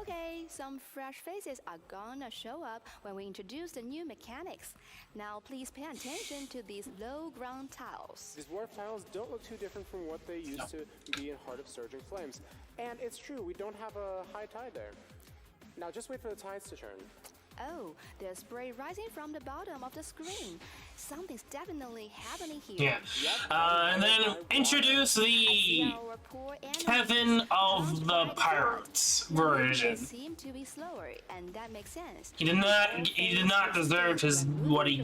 Okay, some fresh faces are gonna show up when we introduce the new mechanics. Now please pay attention to these low ground tiles. These wharf tiles don't look too different from what they used to be in Heart of Surging Flames. And it's true, we don't have a high tide there. Now just wait for the tides to turn. Oh, there's spray rising from the bottom of the screen. Something's definitely happening here. Yeah. And then introduce the Our poor animals Kevin of the tried Pirates to- Now, they version. seem to be slower, and that makes sense. He did not deserve what he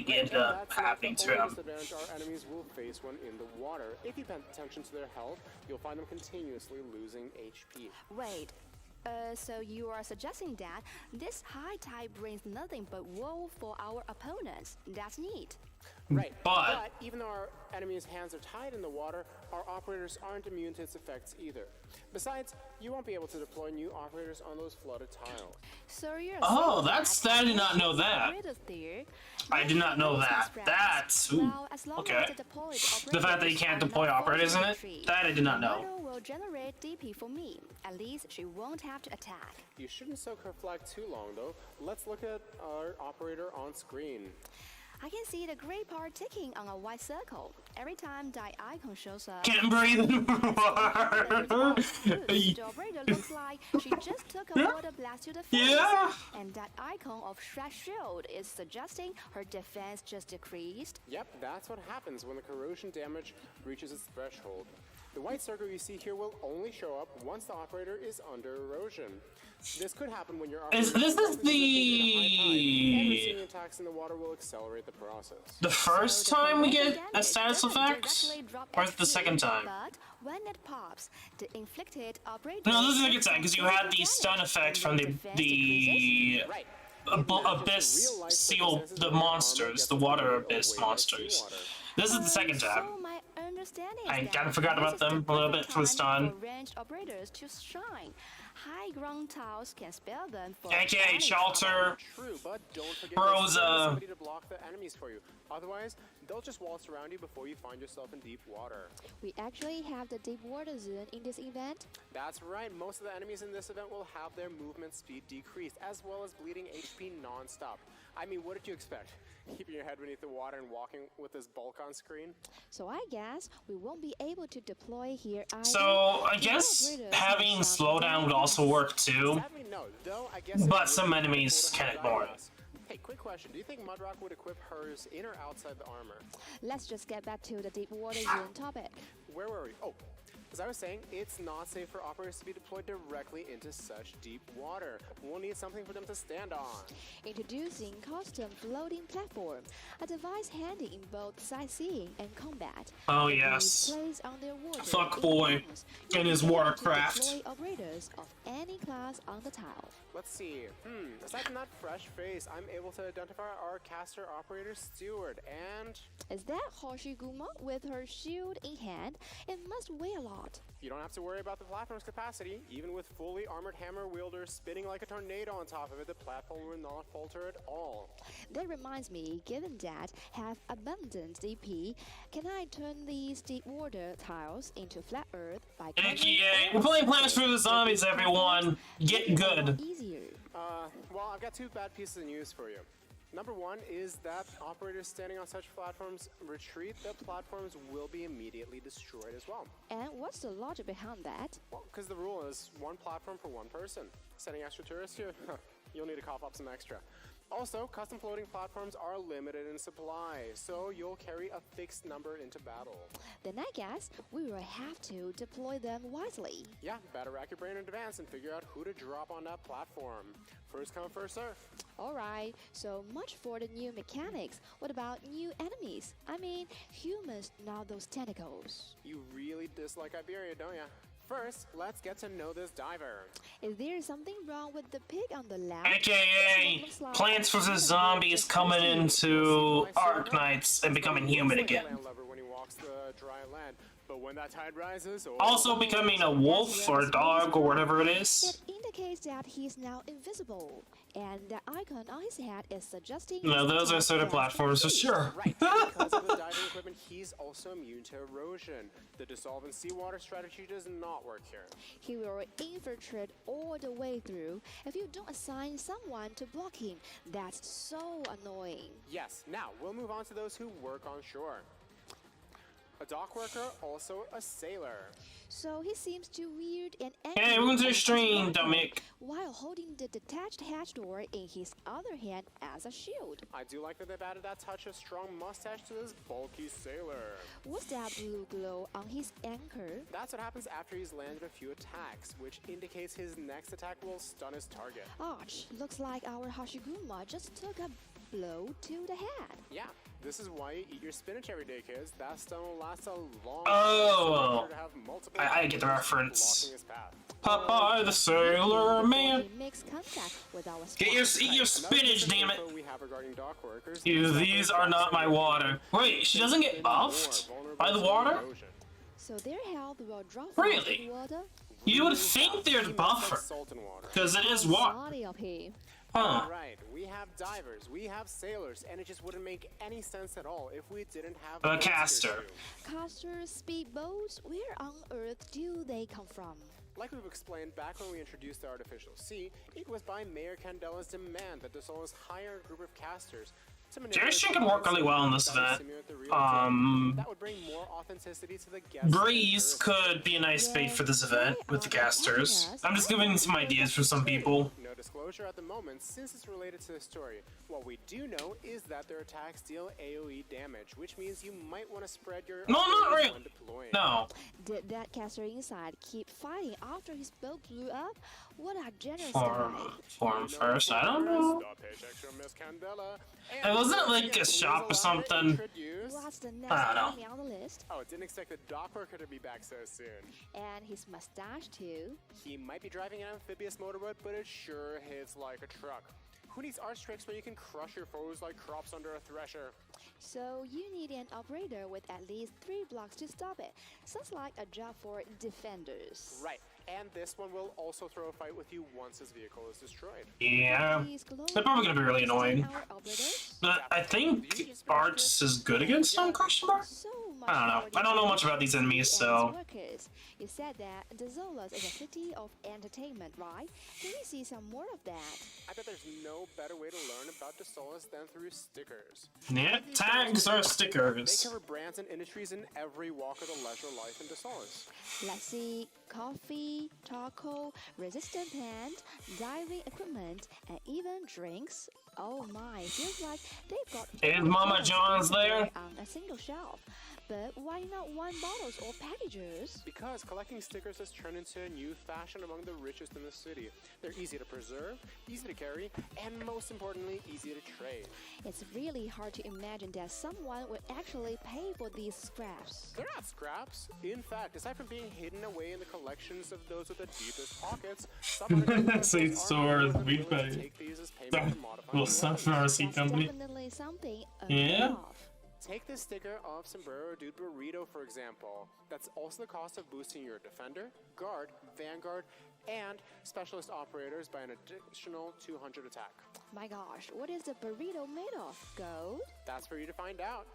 ended up happening to him. Disadvantage our enemies will face when in the water. If you pay attention to their health, you'll find them continuously losing HP. Wait, so you are suggesting that this high tide brings nothing but woe for our opponents? That's neat. Right, But even though our enemies' hands are tied in the water, our operators aren't immune to its effects either. Besides, you won't be able to deploy new operators on those flooded tiles. So you're Oh, saying I did not know that. operators there, I did not know that. That's well, as long okay. as the deployed The fact that you operators can't are deploy not operators in forced to it, retreat, that I did not the know. model will generate DP for me. At least she won't have to attack. You shouldn't soak her flag too long, though. Let's look at our operator on screen. I can see the gray part ticking on a white circle. Every time that icon shows up, Can't breathe anymore. the operator looks like she just took a water blast to the face. Yeah. And that icon of Shred Shield is suggesting her defense just decreased. Yep, that's what happens when the corrosion damage reaches its threshold. The white circle you see here will only show up once the operator is under erosion. This could happen when your This is the attacks in the water will accelerate the process. the first time we get a status effect, or is it the second time? But when it pops, the inflicted operator. No, this is the second time because you had the stun effect from the Right. abyss seal, the monsters, the water abyss monsters. This is the second time. So my understanding is I that kinda forgot about this is them the a little perfect bit for the time stun. for ranged operators to shine. High ground tiles can spare them for AKA any Shelter, True, but don't forget Rosa. there's somebody to block the enemies for you. Otherwise, they'll just waltz around you before you find yourself in deep water. We actually have the deep water zone in this event. That's right, most of the enemies in this event will have their movement speed decreased, as well as bleeding HP non-stop. I mean, what did you expect? Keeping your head beneath the water and walking with this bulk on screen? So I guess we won't be able to deploy here either. So I guess having slowdown would also work too, Sadly, no, though I guess but some enemies can ignore it. Hey, quick question. Do you think Mudrock would equip hers in or outside the armor? Let's just get back to the deep water zone topic. Where were we? Oh, as I was saying, it's not safe for operators to be deployed directly into such deep water. We'll need something for them to stand on. Introducing custom floating platform, a device handy in both sightseeing and combat. Oh, It can be yes. placed underwater Fuck in boy zones. and his You'll be able to Warcraft. deploy operators of any class on the tile. Let's see. Aside from that fresh face, I'm able to identify our caster operator Steward and Is that Hoshiguma with her shield in hand? It must weigh a lot. you don't have to worry about the platform's capacity. Even with fully armored hammer wielders spinning like a tornado on top of it, the platform will not falter at all. That reminds me, given that have abundant DP, can I turn these deep water tiles into flat earth by AKA, we're playing Plants vs. Zombies, everyone. Get good. Easier. Well, I've got two bad pieces of news for you. Number one is that operators standing on such platforms retreat, the platforms will be immediately destroyed as well. And what's the logic behind that? Well, because the rule is one platform for one person. Sending extra tourists here? You'll need to cough up some extra. Also, custom floating platforms are limited in supply, so you'll carry a fixed number into battle. Then I guess we will have to deploy them wisely. Yeah, better rack your brain in advance and figure out who to drop on that platform. First come, first serve. Alright, so much for the new mechanics. What about new enemies? I mean, humans, not those tentacles. You really dislike Iberia, don't ya? First, let's get to know this diver. Is there something wrong with the pig on the left? AKA, Looks like- Plants vs. Zombies coming into Arknights and becoming human again. Landlubber when he walks the dry land, but when that tide rises, Also becoming a wolf or a dog or whatever it is. It indicates that he's now invisible, and the icon on his head is suggesting. No, those are certain platforms for sure. Right, and because of the diving equipment, he's also immune to erosion. The dissolve in seawater strategy does not work here. He will infiltrate all the way through if you don't assign someone to block him. That's so annoying. Yes, now we'll move on to those who work on shore. A dock worker, also a sailor. So he seems too weird and Hey, angry welcome to the as he's stream, working, Dominic. while holding the detached hatch door in his other hand as a shield. I do like that they've added that touch of strong mustache to this bulky sailor. What's that blue glow on his anchor? That's what happens after he's landed a few attacks, which indicates his next attack will stun his target. Ouch, looks like our Hashiguma just took a blow to the head. Yeah, this is why you eat your spinach every day, kids. That stun will last a long Oh. time. To have multiple I get the operators reference. blocking his path. Popeye the Sailor Man. He makes contact with our Get your, squad. eat your Another spinach, piece of damn it. info we have regarding dock workers Ew, is that these they're are not my water. Wait, she doesn't get buffed by the water? So their health will drop Really? in water. You would think there'd buffer, Salt and water. because it is water. Body of him. Huh. Right, we have divers, we have sailors, and it just wouldn't make any sense at all if we didn't have A boats here caster. too. Casters, speedboats, where on earth do they come from? Like we've explained back when we introduced the artificial sea, it was by Mayor Candela's demand that DeSolis hire a group of casters to manipulate Jason the could work landscape really well in this that would event. simulate the real thing. That would bring more authenticity to the guests. Breeze could be a nice bait for this event with the casters. I'm just giving some ideas for some people. No disclosure. exposure at the moment since it's related to the story. What we do know is that their attacks deal AoE damage, which means you might want to spread your No, not abilities really. when deploying. No. Did that caster inside keep fighting after his boat blew up? What a generous Form guy. first. I don't know. The picture, Miss Candela. It wasn't like a shop or something. What's the next I don't know. enemy on the list? Oh, didn't expect the dockworker to be back so soon. And his mustache too. He might be driving an amphibious motorboat, but it sure hits like a truck. Who needs arch tricks when you can crush your foes like crops under a thresher? So you need an operator with at least 3 blocks to stop it. Sounds like a job for defenders. Right, and this one will also throw a fight with you once his vehicle is destroyed. Yeah. These glowing They're probably gonna be really annoying. our operators? But I think Arts is good against them, question mark? So much I don't know. for I don't know the much about these enemies, and so... its workers. You said that the Zolas is a city of entertainment, right? Can we see some more of that? I bet there's no better way to learn about DeSolis than through stickers. Yeah, tags are They stickers. cover brands and industries in every walk of the leisure life in DeSolis. Let's see, coffee, taco, resistant plant, diving equipment, and even drinks. Oh my, feels like they've got Is all Mama kinds John's there? on a single shelf. But why not wine bottles or packages? Because collecting stickers has turned into a new fashion among the richest in the city. They're easy to preserve, easy to carry, and most importantly, easy to trade. It's really hard to imagine that someone would actually pay for these scraps. They're not scraps. In fact, aside from being hidden away in the collections of those with the deepest pockets, some Say stores, we pay. take these as payment for modifying Well, their some weapons. from our seat That's company. definitely something Yeah? off. Take this sticker of Sombrero Dude Burrito, for example. That's also the cost of boosting your Defender, Guard, Vanguard, and Specialist Operators by an additional 200 attack. My gosh, what is the burrito made of? Gold? That's for you to find out.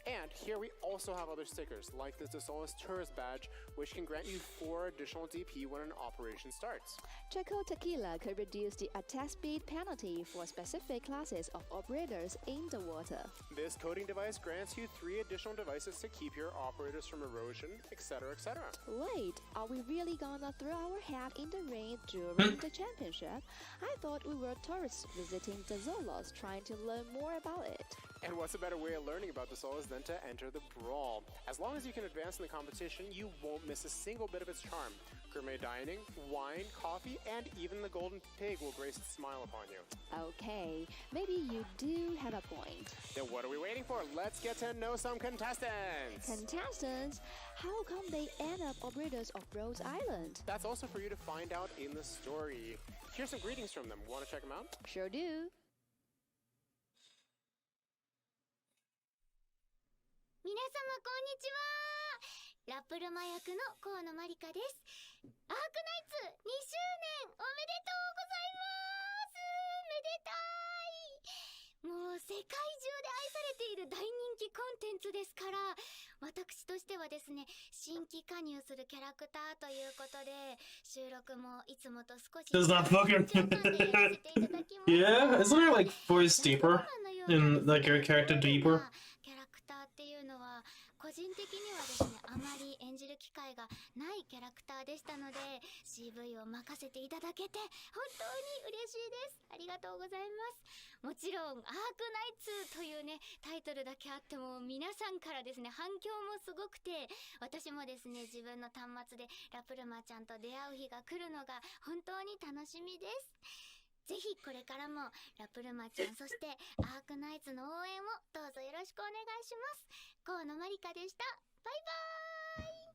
And here we also have other stickers, like this DeSolis Tourist Badge, which can grant you 4 additional DP when an operation starts. Choco Tequila could reduce the attack speed penalty for specific classes of operators in the water. This coding device grants you 3 additional devices to keep your operators from erosion, etc., etc. Wait, are we really gonna throw our hat in the ring during the championship? I thought we were tourists visiting the Zolos trying to learn more about it. And what's a better way of learning about DeSolis than to enter the brawl? As long as you can advance in the competition, you won't miss a single bit of its charm. Gourmet dining, wine, coffee, and even the golden pig will grace its smile upon you. Okay, maybe you do have a point. Then what are we waiting for? Let's get to know some contestants! Contestants, how come they end up operators of Rose Island? That's also for you to find out in the story. Here's some greetings from them. Want to check them out? Sure do. 皆様こんにちは。ラプルマ役の河野まりかです。アークナイツ2周年おめでとうございます。めでたい。もう世界中で愛されている大人気コンテンツですから、私としてはですね、新規加入するキャラクターということで、収録もいつもと少し Does not fucking... 緊張感でやらせていただきます。 Yeah? Isn't there like voice deeper? In like your character deeper? キャラクターっていうのは個人的にはですねあまり演じる機会がないキャラクターでしたので CV を任せていただけて本当に嬉しいです。ありがとうございます。もちろんアークナイツというねタイトルだけあっても皆さんからですね反響もすごくて私もですね自分の端末でラプルマちゃんと出会う日が来るのが本当に楽しみです。ぜひこれからもラプルマちゃんそしてアークナイツの応援をどうぞよろしくお願いします。河野まりかでした。バイバーイ。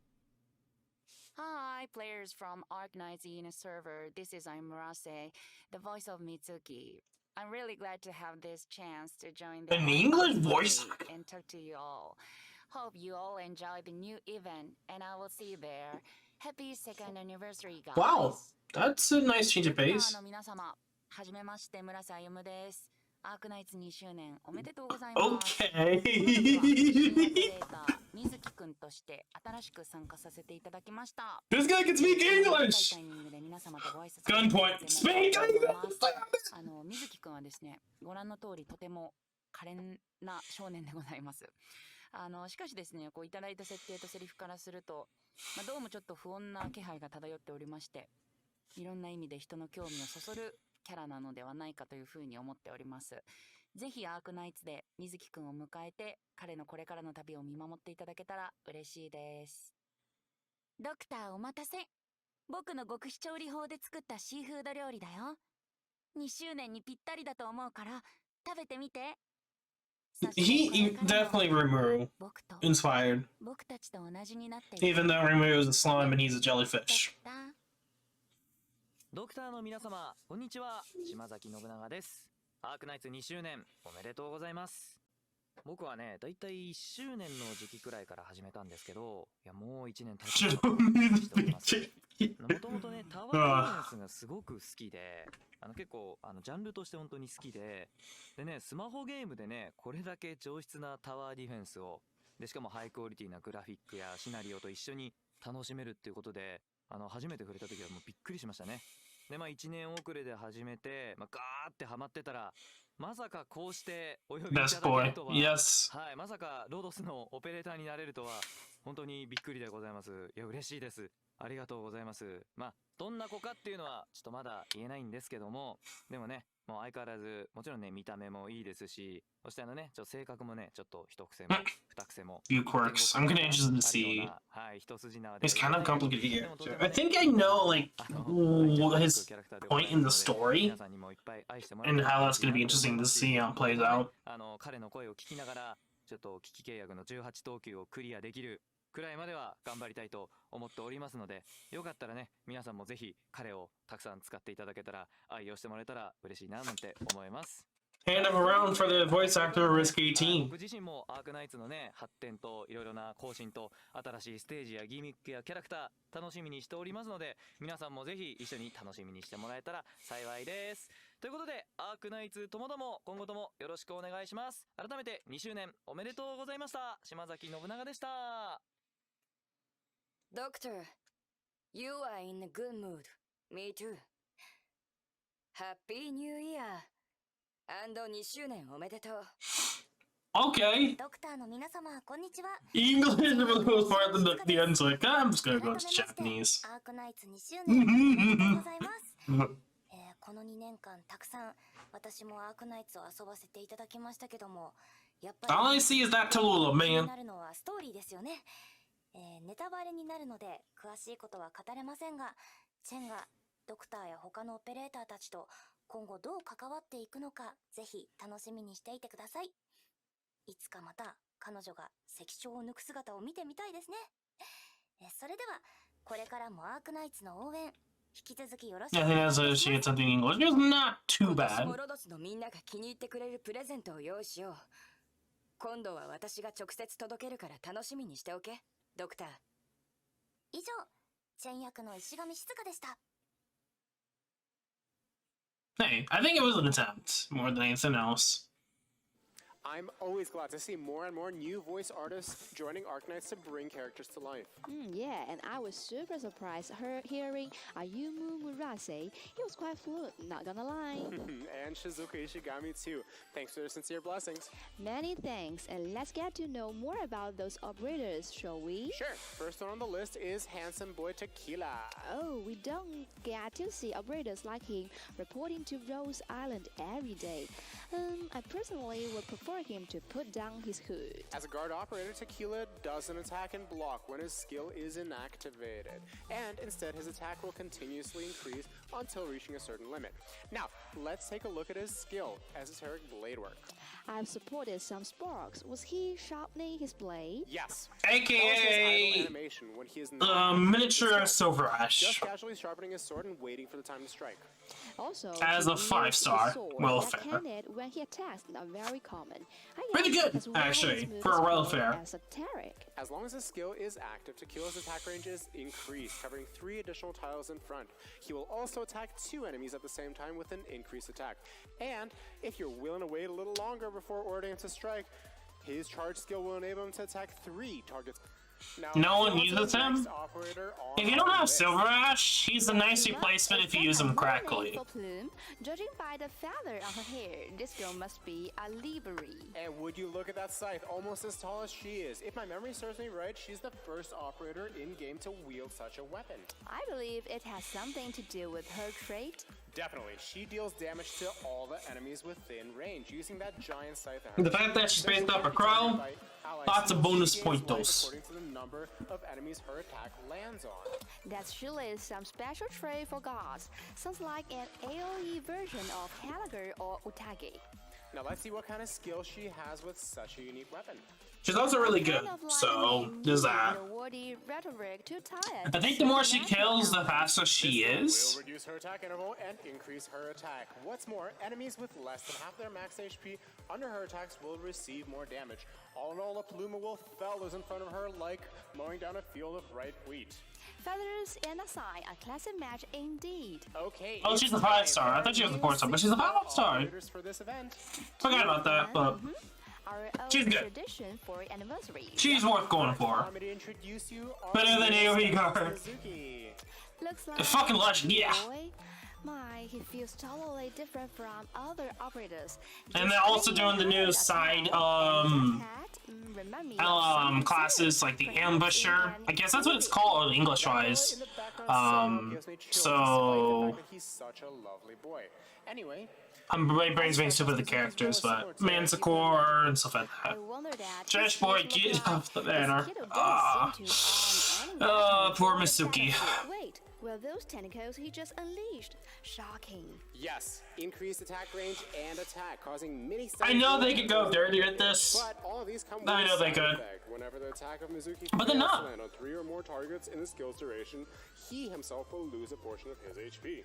Hi, players from Arknights in a server. This is Murase, the voice of Mitsuki. I'm really glad to have this chance to join the An English voice? and talk to you all. Hope you all enjoy the new event, and I will see you there. Happy second anniversary, guys. Wow, that's a nice change of pace. 皆様、はじめまして、村瀬歩です。アークナイツ2周年おめでとうございます。 Okay. 水木くんとして新しく参加させていただきました。 This guy can speak English! タイミングで皆様とご挨拶 Gunpoint. Speak English! 水木くんはですね、ご覧の通りとても可憐な少年でございます。しかしですね、こういただいた設定とセリフからすると、どうもちょっと不穏な気配が漂っておりまして、いろんな意味で人の興味をそそるキャラなのではないかというふうに思っております。ぜひアークナイツで水木くんを迎えて彼のこれからの旅を見守っていただけたら嬉しいです。ドクターお待たせ。僕の極秘調理法で作ったシーフード料理だよ。2周年にぴったりだと思うから食べてみて。He definitely Rimuru inspired. Even though Rimuru is a slime and he's a jellyfish. ドクターの皆様、こんにちは。島崎信長です。アークナイツ2周年おめでとうございます。僕はね、だいたい1周年の時期くらいから始めたんですけど、いやもう1年経ちました。もともとね、タワーディフェンスがすごく好きで、結構ジャンルとして本当に好きで、でね、スマホゲームでね、これだけ上質なタワーディフェンスを、でしかもハイクオリティなグラフィックやシナリオと一緒に楽しめるっていうことで、初めて触れた時はもうびっくりしましたね。で、1年遅れで始めて、ガーってハマってたら、まさかこうしてお呼びいただけるとは、はい、まさかロードスのオペレーターになれるとは、本当にびっくりでございます。いや、嬉しいです。ありがとうございます。どんな子かっていうのはちょっとまだ言えないんですけども、でもね、もう相変わらず、もちろんね、見た目もいいですし、そして性格もね、ちょっと一癖も二癖も。Few quirks. I'm kind of interested to see. はい、一筋縄で。It's kind of complicated here. I think I know, like, his point in the story and how that's going to be interesting to see how it plays out. 彼の声を聞きながら、ちょっと危機契約の18等級をクリアできるくらいまでは頑張りたいと思っておりますので、よかったらね、皆さんもぜひ彼をたくさん使っていただけたら、愛用してもらえたら嬉しいななんて思います。Hand him around for the voice actor Risk 18. 僕自身もアークナイツのね、発展といろいろな更新と新しいステージやギミックやキャラクター楽しみにしておりますので、皆さんもぜひ一緒に楽しみにしてもらえたら幸いです。ということで、アークナイツともども今後ともよろしくお願いします。改めて2周年おめでとうございました。島崎信長でした。Doctor, you are in a good mood. Me too. Happy New Year. And 2周年おめでとう。Okay. ドクターの皆様、こんにちは。English for the most part, then the end's like, I'm just gonna go to Japanese. アークナイツ2周年おめでとうございます。この2年間たくさん私もアークナイツを遊ばせていただきましたけども、やっぱり All I see is that Tallulah, 気に man. なるのはストーリーですよね。ネタバレになるので詳しいことは語れませんが、チェンがドクターや他のオペレーターたちと今後どう関わっていくのか、ぜひ楽しみにしていてください。いつかまた彼女が石章を抜く姿を見てみたいですね。それではこれからもアークナイツの応援引き続きよろしくお I 願い think し that's ま a, す。 she had something in English. It was not too 今年 bad. もロドスのみんなが気に入ってくれるプレゼントを用意しよう。今度は私が直接届けるから楽しみにしておけ、ドクター。以上、チェン役の石上静香でした。 Hey, I think it was an attempt more than anything else. I'm always glad to see more and more new voice artists joining Arknights to bring characters to life. Yeah, and I was super surprised hearing Ayumu Murase. He was quite fluent, not gonna lie. And Shizuka Ishigami too. Thanks for their sincere blessings. Many thanks, and let's get to know more about those operators, shall we? Sure. First one on the list is handsome boy Tequila. Oh, we don't get to see operators like him reporting to Rose Island every day. I personally would prefer him to put down his hood. As a guard operator, Tequila doesn't attack and block when his skill is inactivated, and instead his attack will continuously increase until reaching a certain limit. Now, let's take a look at his skill, esoteric blade work. I've supported some sparks. Was he sharpening his blade? Yes. AKA animation when he is not miniature Silver just Ash. casually sharpening his sword and waiting for the time to strike. Also, As he a 5-star, used the sword welfare. backhanded when he attacks are very common. I Pretty guess good, that's why actually, his move for is a called welfare. esoteric. As long as his skill is active, Tequila's attack range is increased, covering 3 additional tiles in front. He will also attack 2 enemies at the same time with an increased attack. And if you're willing to wait a little longer before ordering him to strike, his charge skill will enable him to attack 3 targets. Now, No one on to uses the next him? operator on If you don't our have list. Silver Ash, he's a nice Not replacement if you except use him a correctly. mermaid for Plume. Judging by the feather on her hair, this girl must be a livery. And would you look at that scythe, almost as tall as she is. If my memory serves me right, she's the first operator in-game to wield such a weapon. I believe it has something to do with her trait. Definitely. She deals damage to all the enemies within range using that giant scythe. The fact that she spaced up a crow, lots of bonus pointos. According to the number of enemies her attack lands on. That's surely some special trait for gods. Sounds like an AoE version of Gallagher or Utage. Now let's see what kind of skill she has with such a unique weapon. She's also really good, so there's that. I think the more she kills, the faster she is. Will reduce her attack interval and increase her attack. What's more, enemies with less than half their max HP under her attacks will receive more damage. All in all, a Paluma will fellows in front of her like mowing down a field of ripe wheat. Feathers and a sign, a classic match indeed. Okay. Oh, she's a 5-star. I thought she was a 4-star, but she's a 5-star. For this event. Forgot about that, but she's good. Tradition for anniversary. She's worth going for. Better than AoE card. Looks like A fucking legend, yeah. boy. My, he feels totally different from other operators. And they're also doing the new side classes like the ambusher. I guess that's what it's called English-wise. So He's such a lovely boy. Anyway, my brain's being stupid with the characters, but Manticore and stuff like that. Trash boy, get off the banner. Poor Mitsuki. Wait, were those tentacles he just unleashed? Shocking. yes, increased attack range and attack, causing many. I know they could go dirty at this. But all of these come with I know a they side could. effect. Whenever the attack of Mizuki But they're fails not. to land on 3 or more targets in the skill's duration, he himself will lose a portion of his HP.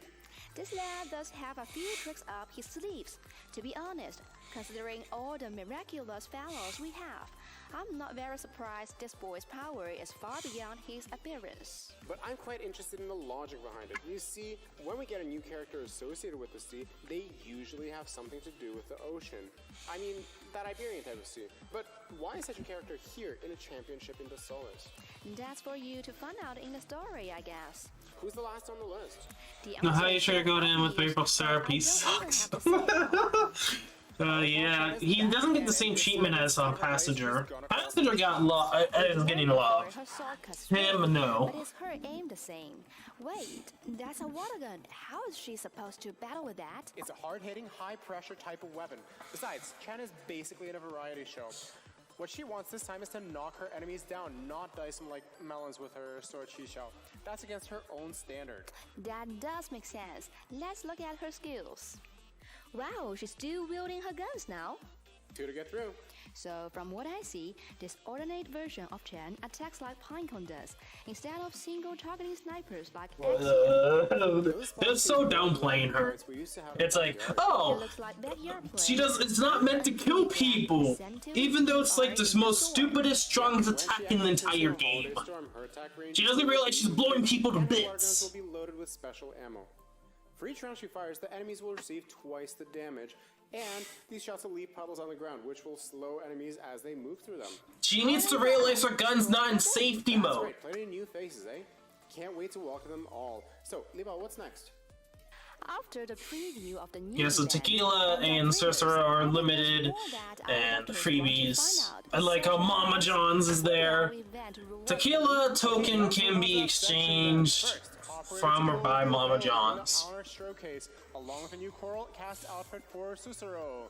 This lad does have a few tricks up his sleeves. To be honest, considering all the miraculous fellows we have, I'm not very surprised this boy's power is far beyond his appearance. But I'm quite interested in the logic behind it. You see, when we get a new character associated with the sea, they usually have something to do with the ocean. I mean, that Iberian type of sea. But why is such a character here in a championship in the Solis? That's for you to find out in the story, I guess. Who's the last on the list? Now, how you sure to go down with Maple Syrup? He sucks. Yeah, he doesn't get the same treatment as Passenger. Passenger got is getting love. Him, no. But is her aim the same? Wait, that's a water gun. How is she supposed to battle with that? It's a hard-hitting, high-pressure type of weapon. Besides, Chen is basically in a variety show. What she wants this time is to knock her enemies down, not dice them like melons with her sword Chi-Shao. That's against her own standard. That does make sense. Let's look at her skills. Wow, she's still wielding her guns now. 2 to get through. So from what I see, this alternate version of Chen attacks like Pinecone does, instead of single targeting snipers like They're so downplaying her. It's like, oh, she does. It's not meant to kill people, even though it's like the most stupidest, strongest attack in the entire game. She doesn't realize she's blowing people to bits. Will be loaded with special ammo. For each round she fires, the enemies will receive twice the damage, and these shots will leave puddles on the ground, which will slow enemies as they move through them. She needs to realize her gun's not in safety That's mode. right, plenty of new faces, eh? Can't wait to welcome them all. So, Liba, what's next? After the preview of the new Yeah, so event, Tequila and Sorcerer are limited, and freebies. I like how Mama John's is there. Tequila token can be exchanged from or by Mama John's. Our showcase, along with a new coral cast outfit for Susuro.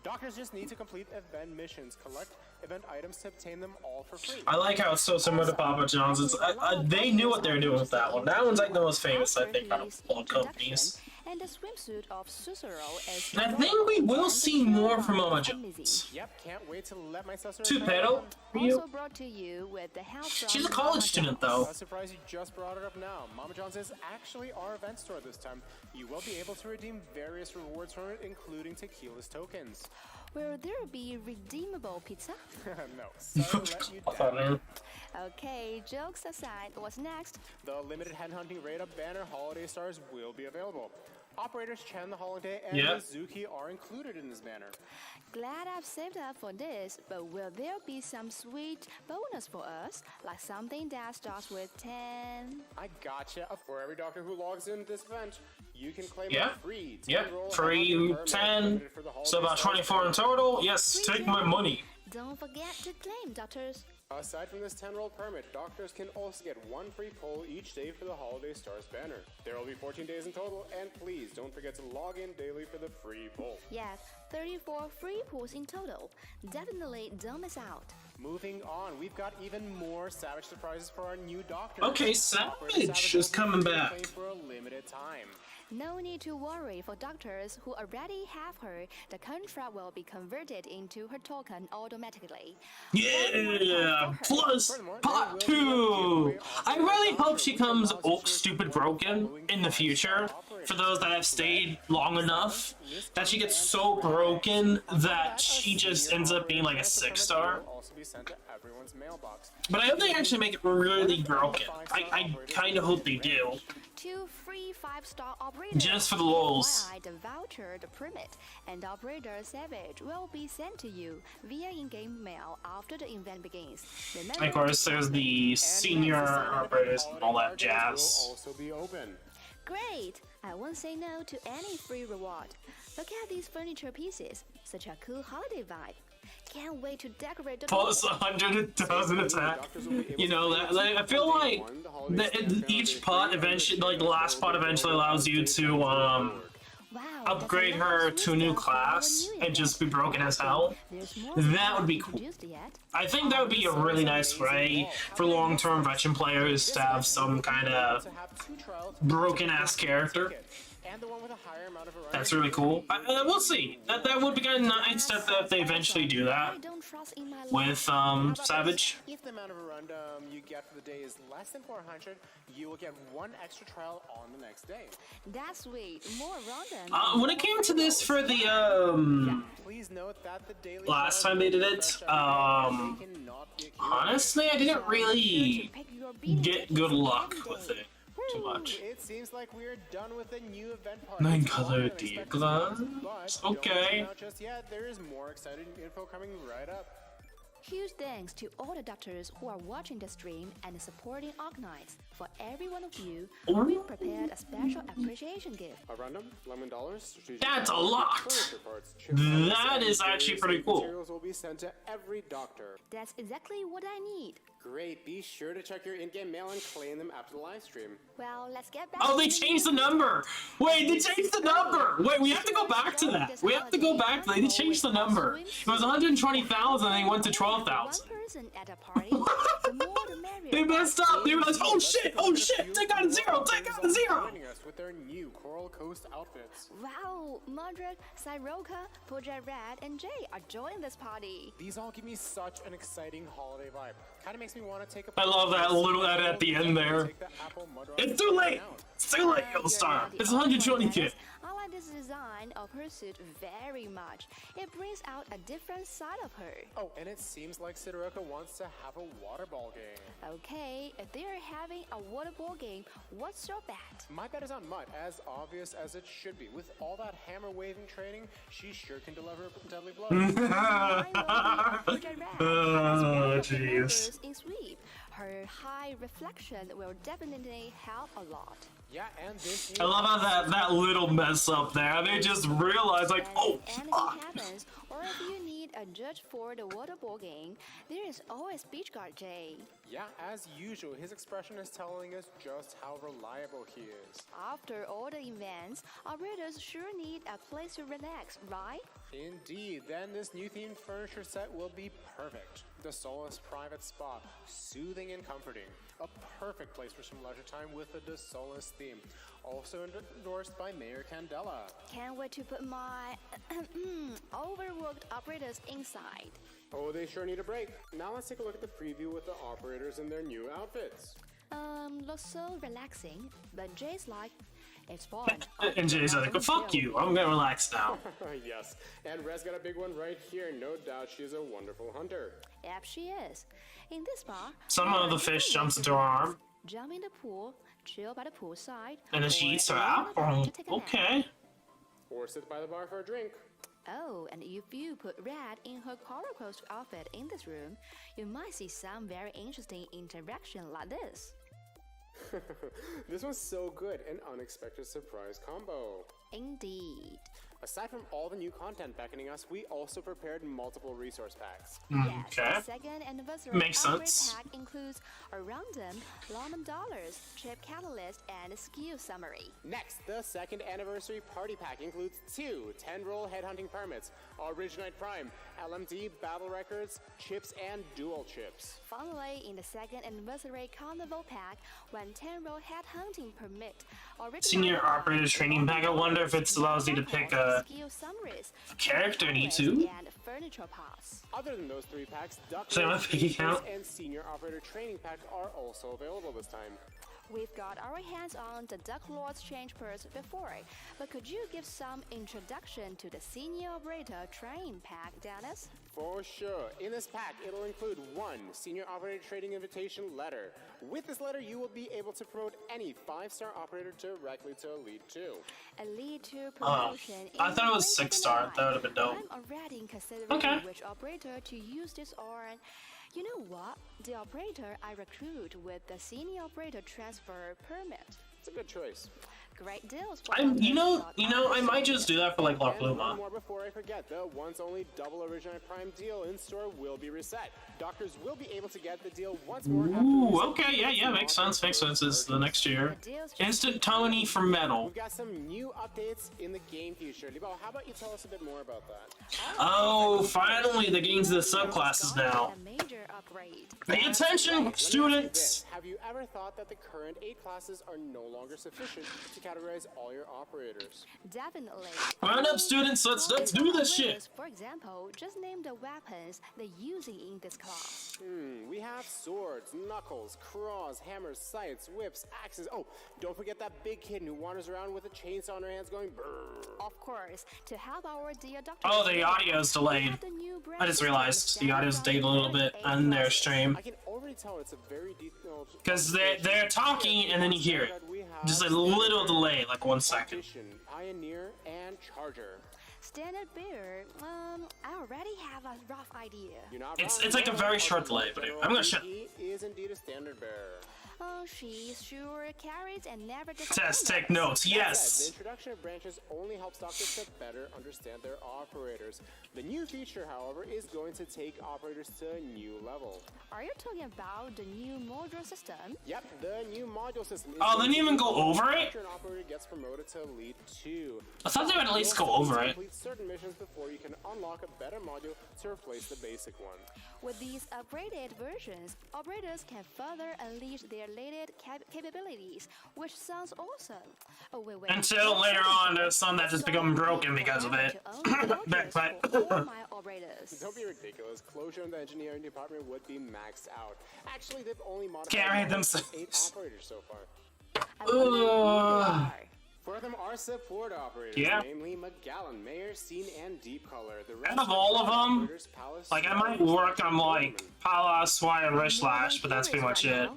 Doctors just need to complete event missions, collect event items to obtain them all for free. I like how it's so similar to Papa John's. It's, they knew what they were doing with that one. That one's like the most famous, I think, out of all companies. And the swimsuit of Susuro is And I think we will see more from Mama John's. Yep, can't wait to let my Susuro Two pedal for you. also brought to you with the help from She's a college student, though. I'm surprised you just brought it up now. Mama John's is actually our event store this time. You will be able to redeem various rewards from it, including Tequila's tokens. Will there be redeemable pizza? No, sorry to let you down. Okay, jokes aside, what's next? The limited headhunting raid of Banner Holiday Stars will be available. Operators Chen the Holiday and Yep. Mizuki are included in this banner. Glad I've saved up for this, but will there be some sweet bonus for us? Like something that starts with 10? I gotcha. For every doctor who logs into this event, you can claim Yeah. a free 10 Yep, roll free headhunting permit 10, limited for the so Holiday about Stars 24 in total. Yes, take my money. Don't forget to claim, doctors. Aside from this 10-roll permit, doctors can also get one free poll each day for the Holiday Stars banner. There will be 14 days in total, and please don't forget to log in daily for the free poll. Yes, 34 free pools in total. Definitely don't miss out. Moving on, we've got even more Savage surprises for our new doctors. Okay, Savage is coming back. For a limited time. No need to worry for doctors who already have her. The contract will be converted into her token automatically. Yeah, plus part 2. I really hope she comes stupid broken in the future. For those that have stayed long enough, that she gets so broken that she just ends up being like a 6-star. But I hope they actually make it really broken. I kind of hope they do. 2 free 5-star operators. Just for the lulz. The voucher, the permit, and operator Savage will be sent to you via in-game mail after the event begins. Remember, Of course, there's the senior operators and all that jazz. Also be open. Great! I won't say no to any free reward. Look at these furniture pieces. Such a cool holiday vibe. Can't wait to decorate the Plus 100,000 attack. You know, I feel like each pot eventually, like the last pot eventually allows you to upgrade her to a new class and just be broken as hell. That would be cool. I think that would be a really nice way for long-term veteran players to have some kind of broken-ass character. That's really cool. We'll see. That would be kind of nice that they eventually do that with Savage. If the amount of Arundum you get for the day is less than 400, you will get 1 extra trial on the next day. That's sweet. More random. When it came to this for the Please note that the daily last time they did it, honestly, I didn't really get good luck with it too much. It seems like we're done with the new event part. 9-color deer glass. Okay. Not just yet. There is more exciting info coming right up. Huge thanks to all the doctors who are watching the stream and supporting Arknights. For every one of you, we've prepared a special appreciation gift. Arundum, lemon dollars, strategic That's a lot. parts, That is actually pretty cool. materials will be sent to every doctor. That's exactly what I need. Great. Be sure to check your in-game mail and claim them after the live stream. Well, let's get back Oh, to they changed the number! Wait, they changed the number! Wait, we have to go back to that. We have to go back to that. They changed the number. It was 120,000 and they went to 12,000. One person at a party, the more the merrier. They messed up. They were like, oh shit, take out a 0, take out a 0. Joining us with their new Coral Coast outfits. Wow, Mudrick, Cyroka, Project Red, and Jay are joining this party. These all give me such an exciting holiday vibe. Kind of makes me want to take a. I love that little edit at the end there. It's too late. It's too late, Yellowstar. It's 120k. I like this design of her suit very much. It brings out a different side of her. Oh, and it seems like Sidorika wants to have a water ball game. Okay, if they are having a water ball game, what's your bet? My bet is on Mutt, as obvious as it should be. With all that hammer waving training, she sure can deliver deadly blows. Oh, jeez. In sweep, her high reflection will definitely help a lot. Yeah, and this. I love how that little mess up there. They just realized, like, oh, if anything fuck. happens, or if you need a judge for the water ball game, there is always Beach Guard Jay. Yeah, as usual, his expression is telling us just how reliable he is. After all the events, operators sure need a place to relax, right? Indeed, then this new themed furniture set will be perfect. The Solace private spa, soothing and comforting. A perfect place for some leisure time with the Solace theme. Also endorsed by Mayor Candela. Can't wait to put my overworked operators inside. Oh, they sure need a break. Now let's take a look at the preview with the operators in their new outfits. Looks so relaxing, but Jay's like, it's fun. And Jay's like, well, fuck you. I'm gonna relax now. Yes, and Rez got a big one right here. No doubt she's a wonderful hunter. Yep, she is. In this bar, Somehow the fish jumps into her arm, jump in the pool, chill by the poolside, and then she or eats her lay on out? the bed Oh, to take a nap. okay. Or sit by the bar for a drink. Oh, and if you put Red in her Coral Coast outfit in this room, you might see some very interesting interaction like this. This was so good, an unexpected surprise combo. Indeed. Aside from all the new content beckoning us, we also prepared multiple resource packs. Okay. The second anniversary Makes upgrade sense. pack includes a random London dollars, chip catalyst, and skill summary. Next, the second anniversary party pack includes 2 10-roll headhunting permits, Originite Prime, LMD battle records, chips, and dual chips. Finally, in the second anniversary carnival pack, 1 10-roll headhunting permit, Senior operator training pack. I wonder if it allows you to pick a skill summaries, character need catalyst, to. and furniture pass. Other than those 3 packs, Duck So I'm Race, a piggy count. and Senior Operator Training Pack are also available this time. We've got our hands on the Duck Lord's change purse before, but could you give some introduction to the Senior Operator Training Pack, Dennis? For sure. In this pack, it'll include 1 Senior Operator Trading Invitation letter. With this letter, you will be able to promote any 5-star operator directly to Elite 2. Elite 2 promotion. I thought it was 6-star. That would have been dope. I'm already considering Okay. which operator to use this on. You know what? The operator I recruit with the Senior Operator Transfer Permit. It's a good choice. Great deals. For You know, others. I might just do that for like La And one Pluma. more before I forget, the once only double Original Prime deal in store will be reset. Doctors will be able to get the deal once more. Ooh, okay, yeah, makes sense. Makes sense. It's the next year. Instant Tony for metal. We've got some new updates in the game future. Libo, how about you tell us a bit more about that? Oh, finally, they're getting to the subclasses now. A major upgrade. Pay attention, students. Have you ever thought that the current 8 classes are no longer sufficient to categorize all your operators? Definitely. Round up, students. Let's do this shit. For example, just name the weapons they're using in this class. We have swords, knuckles, claws, hammers, scythes, whips, axes. Oh, don't forget that big kid who wanders around with a chainsaw in her hands going brrr. Of course, to help our dear doctors. Oh, the audio's delayed. I just realized the audio's delayed a little bit on their stream. I can already tell it's a very detailed. Because they're talking and then you hear it. Just a little delay, like 1 second. Pioneer and Charger. Standard bearer. I already have a rough idea. You're not It's wrong. like a very short delay, but I'm gonna shut. He is indeed a standard bearer. Oh, she sure carries and never Test, take disappoints. notes. The Yes. introduction of branches only helps doctors to better understand their operators. The new feature, however, is going to take operators to a new level. Are you talking about the new module system? Yep, the new module system. Is Oh, they going didn't to even be go over it? after an operator gets promoted to Elite 2. I thought they would at least You'll go still need over to it. complete certain missions before you can unlock a better module to replace the basic one. With these upgraded versions, operators can further unleash their latent capabilities, which sounds awesome. Oh, wait. Until later on, there's some that just become broken because of it. Backfight. All my operators. Don't be ridiculous. Closure in the engineering department would be maxed out. Actually, they've only modified Can't read them. 8 operators so far. I wonder who they are. For them are support operators, Yeah. namely McGallan, Mayor, Scene, and Deep Color. The Out of all of them, operators, Palace, like I might work on like Palas, Swire, and Rishlash, but that's pretty much it.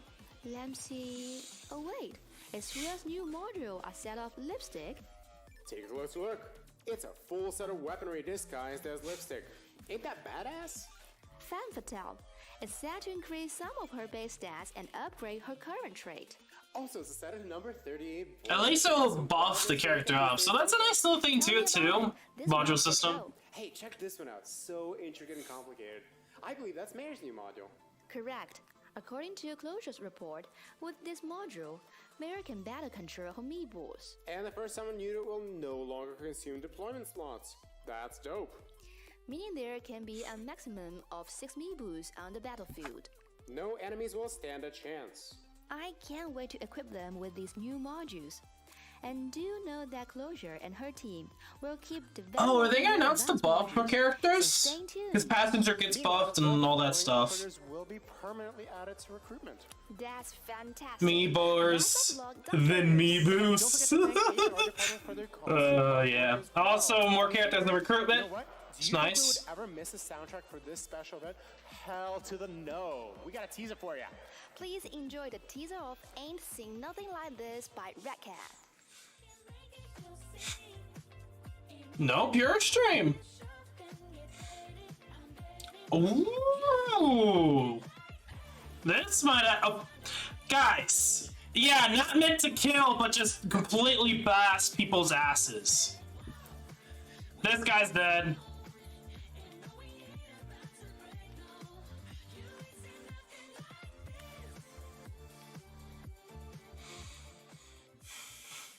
Let me see. Oh wait, it's Ria's new module. A set of lipstick. Take a close look. It's a full set of weaponry disguised as lipstick. Ain't that badass? Femme Fatale. It's set to increase some of her base stats and upgrade her current trait. Also, it's a set of number 38. At least it will buff the character up, so that's a nice little thing too. This Module one's the system. dope. Hey, check this one out. So intricate and complicated. I believe that's Mayor's new module. Correct. According to Closure's report, with this module, Mayor can better control her meeples. And the first summon unit will no longer consume deployment slots. That's dope. Meaning there can be a maximum of 6 meeples on the battlefield. No enemies will stand a chance. I can't wait to equip them with these new modules. And do know that Closure and her team will keep developing. Oh, are they gonna announce the advanced buff for modules, characters? so stay tuned. Because Passenger gets buffed and all that stuff. Operators will be permanently added to recruitment. That's fantastic. Meebors, then Don't Meeboos. forget to thank the HR department for their constant Yeah. support as well. Also, more characters in the You recruitment. know what? Do It's you think nice. we would ever miss a soundtrack for this special event? Hell to the no. We got a teaser for you. Please enjoy the teaser of Ain't Seen Nothing Like This by Red Cat. No, pure stream. Ooh. This might oh, guys. Yeah, not meant to kill, but just completely blast people's asses. This guy's dead.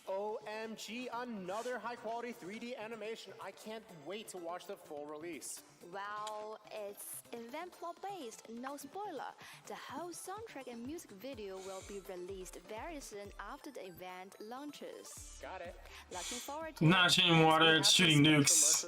OMG, another high quality 3D animation. I can't wait to watch the full release. Well, it's event plot based, no spoiler. The whole soundtrack and music video will be released very soon after the event launches. Got it. Looking forward to Not it. shooting water, it's shooting nukes.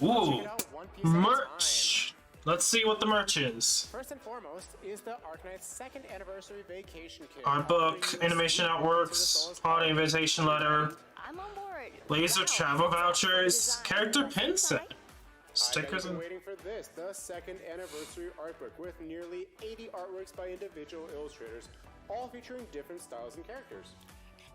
Ooh, merch. Let's see what the merch is. First and foremost is the Arknights second anniversary vacation kit. Art book, animation artworks, holiday invitation letter, I'm on board. laser Wow, travel that's vouchers, design. character pin set, I've stickers, been and waiting for this, the second anniversary art book with nearly 80 artworks by individual illustrators, all featuring different styles and characters.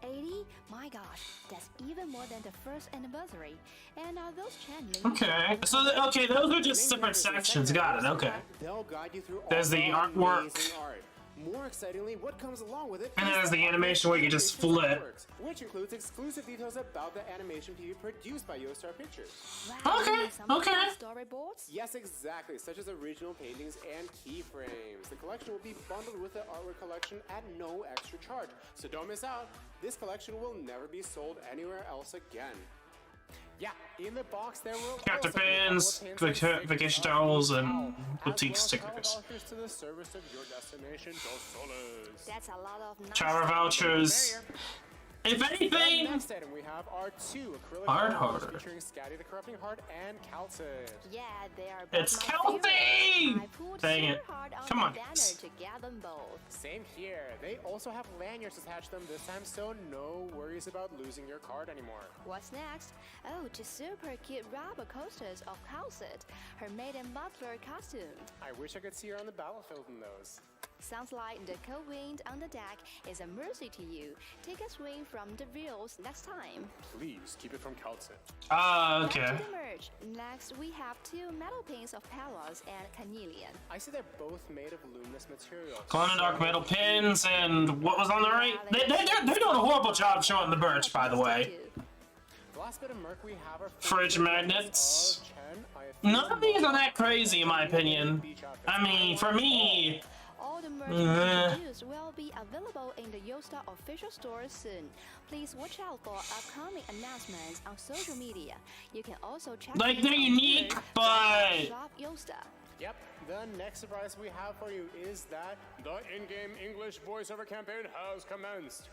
80? My gosh, that's even more than the first anniversary. And are those channeling? okay. So okay, those are just different sections. Got it. Okay. They'll guide you through all There's the artwork. amazing art. More excitingly, what comes along with it And is there's the animation where you can just animation flip. artworks, which includes exclusive details about the animation TV produced by Yostar Pictures. Wow, Okay, some okay. cool storyboards? Yes, exactly, such as original paintings and keyframes. The collection will be bundled with the artwork collection at no extra charge, so don't miss out. This collection will never be sold anywhere else again. Yeah, in the box there will Character also be a couple pins, of pins and stickers vacation of towels, Wow, and as boutique well as travel stickers. vouchers to the service of your destination, Dos Soles. That's a lot of nice Travel stuff. vouchers. If The anything, next item we have are two acrylic Hard models harder. featuring Scatty the Corrupting Heart and Calcid. Yeah, they are both It's my Kelsey! favorites. I pulled Dang super it. hard on Come the on. banner to get them both. Same here. They also have lanyards attached to them this time, so no worries about losing your card anymore. What's next? Oh, two super cute rubber coasters of Calcid, her maiden butler costume. I wish I could see her on the battlefield in those. Sounds like the cold wind on the deck is a mercy to you. Take a swing from the reels next time. Please keep it from Calcid. okay. Back to the merch. Next, we have two metal pins of Palos and Carnelian. I see they're both made of luminous material. Glow in the dark metal pins, and what was on the right? They're doing a horrible job showing the merch, by the way. The last bit of merch we have are Fridge magnets. of Chen. None of these are that crazy, in my opinion. I mean, for me, All the merch introduced will be available in the Yostar official store soon. Please watch out for upcoming announcements on social media. You can also check like, in they're on unique, Twitter but Shop Yostar. Yep, the next surprise we have for you is that the in-game English voiceover campaign has commenced.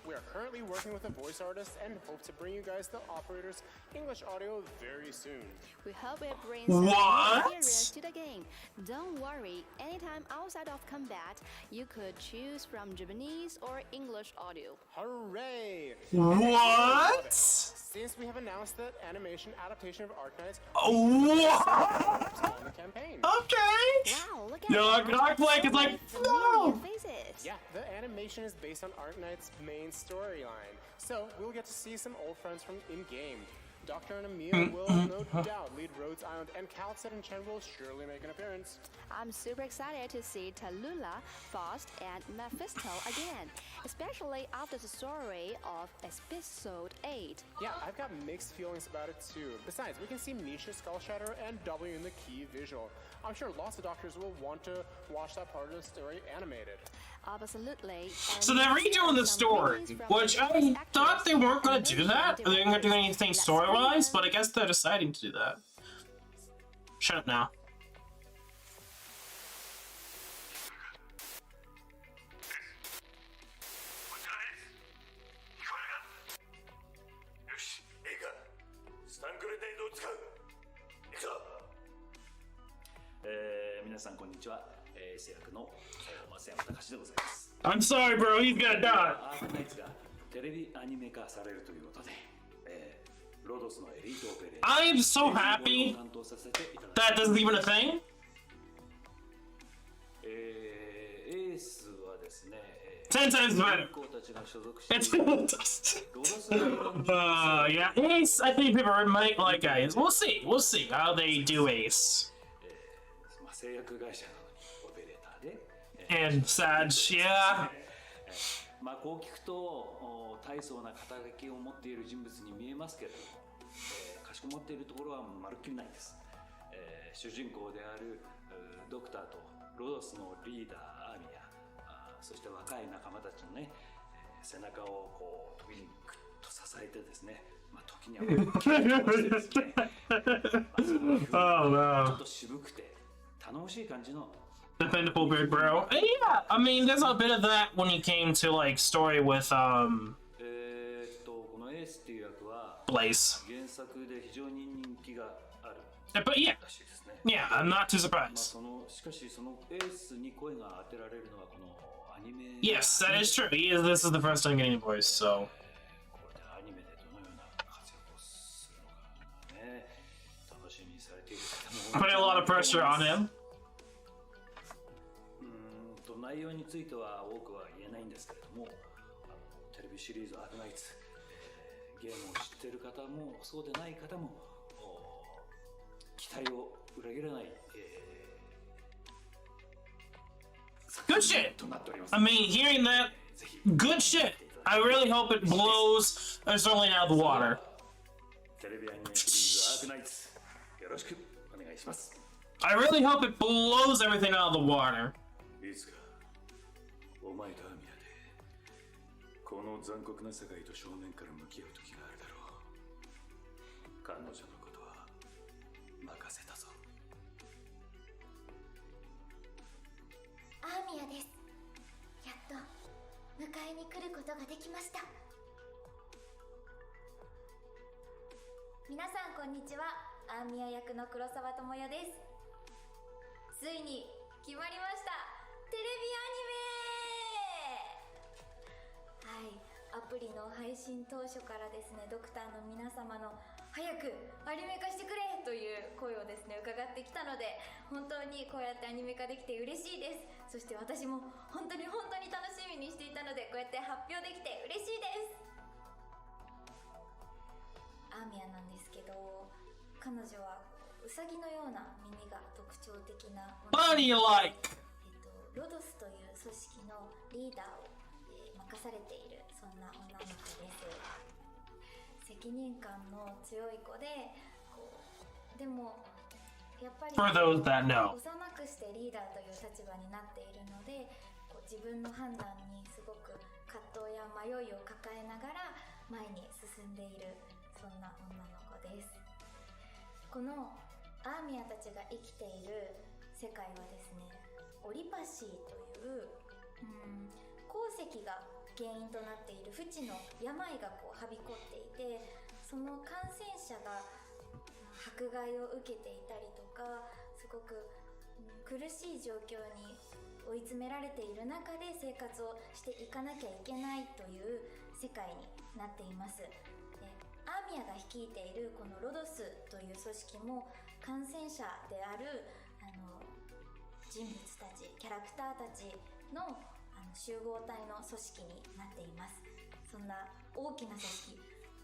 We are currently working with a voice artist and hope to bring you guys the operator's English audio very soon. We hope it brings some new What? experience to the game. Don't worry, anytime outside of combat, you could choose from Japanese or English audio. Hooray! what? Since we have announced the animation adaptation of Arknights What? on the campaign. Okay. Wow, look at No, that. Dark Blake is like, So many no. familiar faces. Yeah, the animation is based on Arknights' main storyline, so we'll get to see some old friends from in-game. Doctor and Emil will no doubt lead Rhodes Island, and Calcid and Chen will surely make an appearance. I'm super excited to see Tallulah, Faust, and Mephisto again, especially after the story of episode 8. Yeah, I've got mixed feelings about it too. Besides, we can see Misha, Skullshatter, and W in the key visual. I'm sure lots of doctors will want to watch that part of the story animated. Absolutely. So they're redoing the story, which I thought they weren't going to do that. Or they weren't going to do anything story-wise, but I guess they're deciding to do that. Shut up now. I'm sorry, bro. He's gonna die. テレビアニメ化されるということで、ロドスのエリートオペレーター I am so happy 担当させていただき that this is even a thing. エースはですね、 10 times better. 子たちが所属して It's いる just. ロドスの色に Yeah, Ace. I think people might like Ace. We'll see. We'll see how they do Ace 製薬会社のオペレーターで、 and Sag. Yeah. まあこう聞くと大層な肩書きを持っている人物に見えますけれども、こまっているところはまるっきりないんです。主人公であるドクターとロドスのリーダーアーミア、そして若い仲間たちのね、背中をこう時にグッと支えてですね、時にはもうしてですね、ちょっと渋くて頼もしい感じの Dependable big bro. Yeah, I mean, there's a bit of that when you came to like story with このエースっていう役は Blaze. 原作で非常に人気がある But yeah, らしいですね。yeah, I'm not too surprised. しかしそのエースに声が当てられるのはこのアニメ。 Yes, that is true. This is the first time getting a voice, so. これでアニメでどのような活躍をするのかね、楽しみにされている方も Putting a lot of pressure on him. 内容については多くは言えないんですけれども、テレビシリーズアークナイツ、ゲームを知っている方もそうでない方も期待を裏切らない、Good shit. I mean, hearing that, good shit. I really hope it blows certainly out of the water. テレビアニメシリーズアークナイツ、よろしくお願いします。 I really hope it blows everything out of the water. いつかお前とアーミアでこの残酷な世界と正面から向き合う時があるだろう。彼女のことは任せたぞ。アーミアです。やっと迎えに来ることができました。皆さんこんにちは。アーミア役の黒沢智代です。ついに決まりました。テレビアニメ。はい、アプリの配信当初からですね、ドクターの皆様の早くアニメ化してくれという声をですね伺ってきたので、本当にこうやってアニメ化できて嬉しいです。そして私も本当に楽しみにしていたので、こうやって発表できて嬉しいです。アーミアなんですけど、彼女はウサギのような耳が特徴的な What do you like? ロドスという組織のリーダーを、任されている、そんな女の子です。責任感の強い子で、でもやっぱり For those that know. 幼くしてリーダーという立場になっているので、自分の判断にすごく葛藤や迷いを抱えながら前に進んでいる、そんな女の子です。このアーミアたちが生きている世界はですね、オリパシーという、鉱石が原因となっている不治の病がはびこっていて、その感染者が迫害を受けていたりとか、すごく苦しい状況に追い詰められている中で生活をしていかなきゃいけないという世界になっています。アーミアが率いているこのロドスという組織も感染者である人物たち、キャラクターたちの集合体の組織になっています。そんな大きな組織、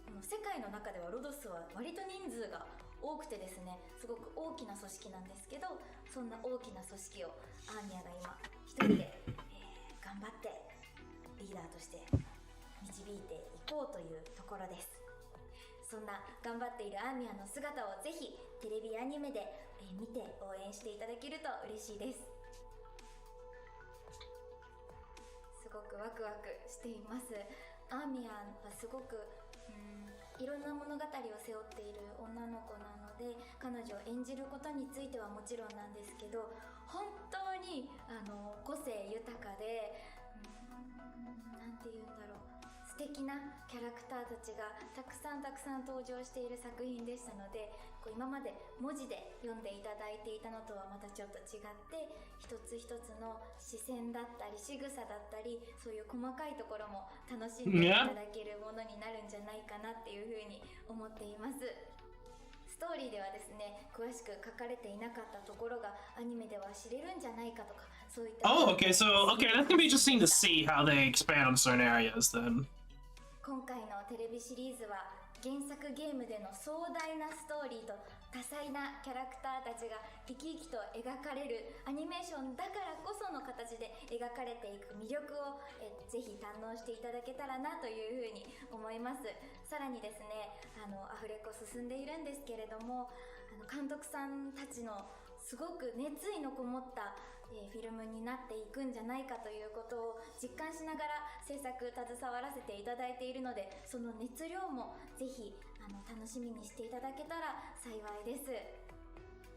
この世界の中ではロドスは割と人数が多くてですね、すごく大きな組織なんですけど、そんな大きな組織をアーミアが今一人で、頑張ってリーダーとして導いていこうというところです。そんな頑張っているアーミアの姿をぜひテレビアニメで見て応援していただけると嬉しいです。すごくワクワクしています。アーミアはすごくいろんな物語を背負っている女の子なので、彼女を演じることについてはもちろんなんですけど、本当に個性豊かで、なんて言うんだろう、素敵なキャラクターたちがたくさん登場している作品でしたので、今まで文字で読んでいただいていたのとはまたちょっと違って、一つ一つの視線だったり仕草だったり、そういう細かいところも楽しんでいただけるものになるんじゃないかなっていうふうに思っています。ストーリーではですね、詳しく書かれていなかったところがアニメでは知れるんじゃないかとか、そういった。Oh, okay, so, okay, that's gonna be interesting to see how they expand on certain areas then. 今回のテレビシリーズは原作ゲームでの壮大なストーリーと多彩なキャラクターたちが生き生きと描かれるアニメーションだからこその形で描かれていく魅力をぜひ堪能していただけたらなというふうに思います。さらにですね、アフレコ進んでいるんですけれども、監督さんたちのすごく熱意のこもったフィルムになっていくんじゃないかということを実感しながら制作携わらせていただいているので、その熱量もぜひ楽しみにしていただけたら幸いです。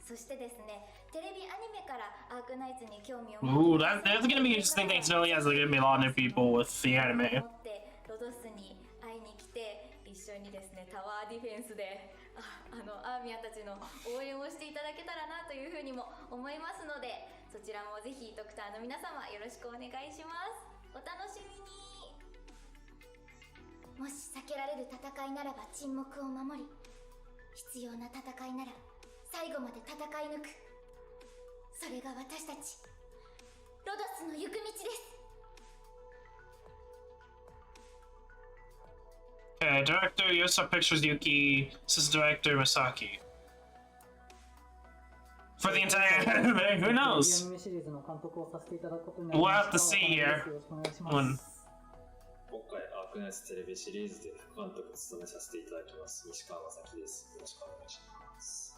そしてですね、テレビアニメからアークナイツに興味を持 Ooh, that's gonna be interesting thing to know. Yes, there's gonna be a lot of new people with the anime. 持ってロドスに会いに来て、一緒にですねタワーディフェンスでアーミアたちの応援をしていただけたらなというふうにも思いますので、そちらもぜひドクターの皆様よろしくお願いします。お楽しみに。もし避けられる戦いならば沈黙を守り、必要な戦いなら最後まで戦い抜く。それが私たちロドスの行く道です。Director Yosa Pictures Yuki, assistant director Masaki. For the entire anime, who knows? We'll have to see here. When 今回アークナイツテレビシリーズで副監督を務めさせていただきます西川正樹です。よろしくお願いします。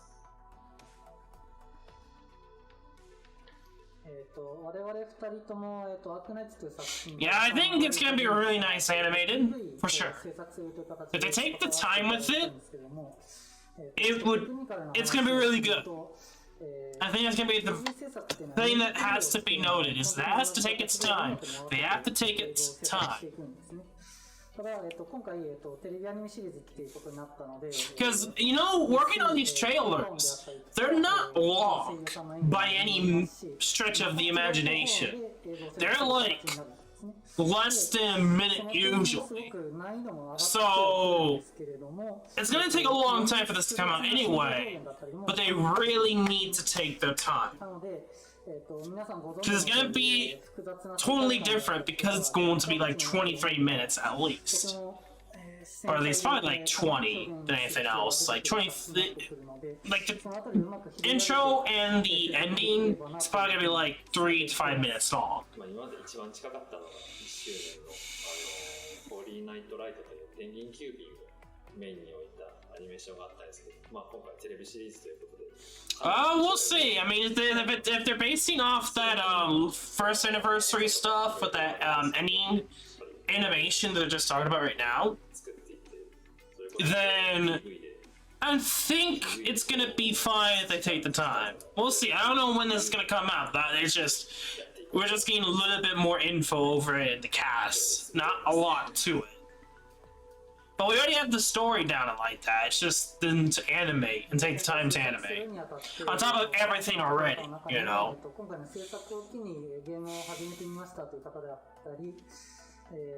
我々二人ともアークナイツという作品 Yeah, I think it's gonna be really nice animated, for sure. If they take the time with it, it's gonna be really good. I think that's gonna be the thing that has to be noted, is that it has to take its time. They have to take its time. ただ、今回、テレビアニメシリーズっていうことになったので Because, you know, working on these trailers, they're not long by any stretch of the imagination. They're like less than a minute usually. So, it's gonna take a long time for this to come out anyway, but they really need to take their time. Because it's gonna be totally different because it's going to be like 23 minutes at least. Or at least probably like 20 than anything else. Like 20, like the intro and the ending, it's probably gonna be like 3 to 5 minutes long. 今まで一番近かったのが1周年のホーリーナイトライトというペンギンキュービングをメインに置いたアニメーションがあったんですけど、まあ今回テレビシリーズということで。We'll see. I mean, if they're basing off that first anniversary stuff with that ending animation that they're just talking about right now, then I think it's gonna be fine if they take the time. We'll see. I don't know when this is gonna come out. We're just getting a little bit more info over it in the cast. Not a lot to it. But we already have the story down and like that. It's just then to animate and take the time to animate. On top of everything already, you know. 今回の制作を機にゲームを始めてみましたという方であったり、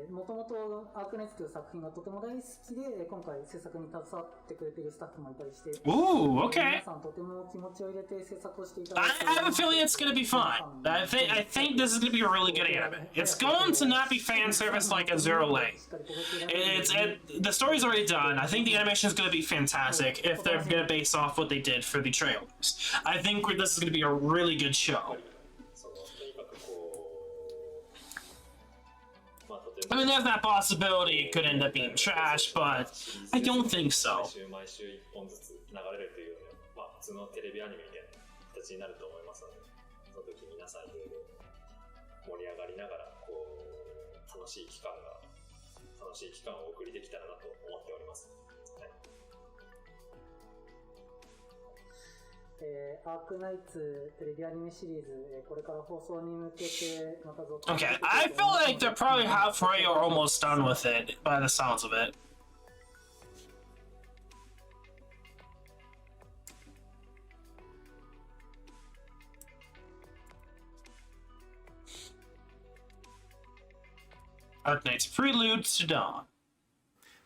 もともとアークナイツという作品がとても大好きで、今回制作に携わってくれているスタッフもいたりして、Ooh, okay. 皆さんとても気持ちを入れて制作をしていただいて、 I have a feeling it's gonna be fine. I think this is gonna be a really good anime. It's going to not be fan service like a Zero Lane. The story's already done. I think the animation is gonna be fantastic if they're gonna base off what they did for the trailers. I think this is gonna be a really good show. I mean, there's that possibility it could end up being trash, but I don't think so. 毎週1本ずつ流れるというような、まあ普通のテレビアニメみたいな形になると思いますので、その時皆さんいろいろ盛り上がりながらこう楽しい期間をお送りできたらなと思っております。はい。アークナイツテレビアニメシリーズ、これから放送に向けてまた続 Okay, I feel like they're probably halfway or almost done with it by the sounds of it. Arknights Prelude to Dawn.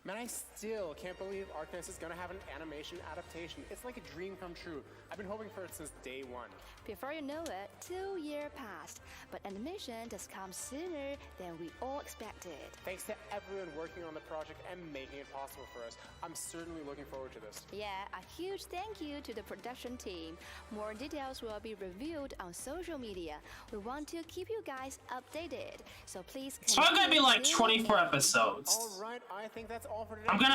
Man, I still can't believe Arknights is gonna have an animation adaptation. It's like a dream come true. I've been hoping for it since day one. Before you know it, 2 years passed, but animation does come sooner than we all expected. Thanks to everyone working on the project and making it possible for us. I'm certainly looking forward to this. Yeah, a huge thank you to the production team. More details will be revealed on social media. We want to keep you guys updated, so please. It's probably gonna be like 24 episodes. All right, I think that's all for today. I'm gonna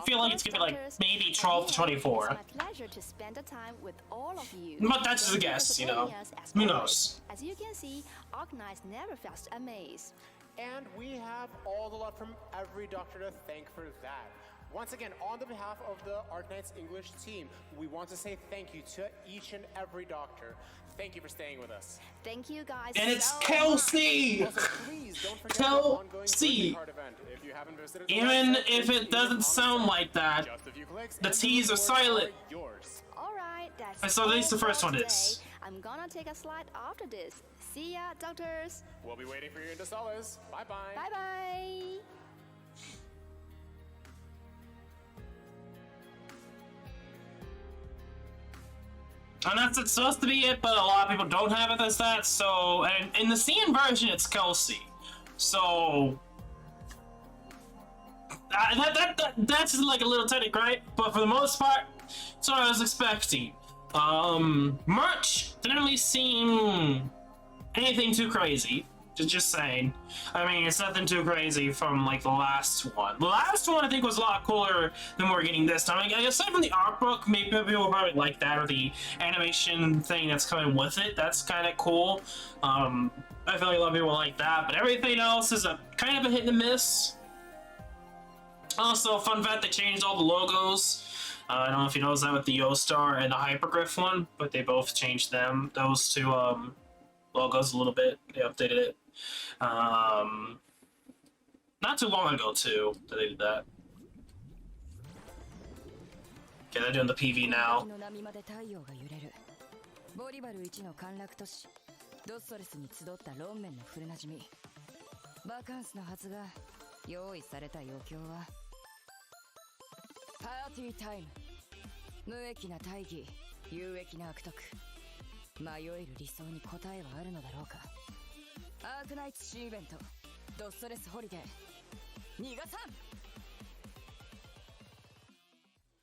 feel like it's gonna be like maybe 12 to 24. It's my pleasure to spend the time with all of you. But that's just a guess, you know. Who knows? As you can see, Arknights never fails a maze. And we have all the love from every doctor to thank for that. Once again, on the behalf of the Arknights English team, we want to say thank you to each and every doctor. Thank you for staying with us. Thank you guys. And it's so Kelsey! Also, please don't forget the ongoing Kelsey! card event. If you haven't visited the Even website, if it doesn't sound like that, just a few clicks the and T's are rewards silent. yours. Alright, that's So at least the all first for one today. is. I'm gonna take a slide after this. See ya, doctors. We'll be waiting for you in the Solas. Bye-bye. Bye-bye. And that's supposed to be it, but a lot of people don't have it as that, so... And in the CN version, it's Kelsey. So... that's like a little tiny gripe, but for the most part, that's what I was expecting. Merch didn't really seem anything too crazy. Just saying. I mean, it's nothing too crazy from like the last one. The last one I think was a lot cooler than we're getting this time. Like, aside from the art book, maybe people will probably like that, or the animation thing that's coming with it. That's kind of cool. I feel like a lot of people like that, but everything else is a kind of a hit and miss. Also, fun fact, they changed all the logos. I don't know if you noticed that with the Yo-Star and the Hypergriff one, but they both changed those two logos a little bit. They updated it. Not too long ago too that they did that. Okay, they're doing the PV now.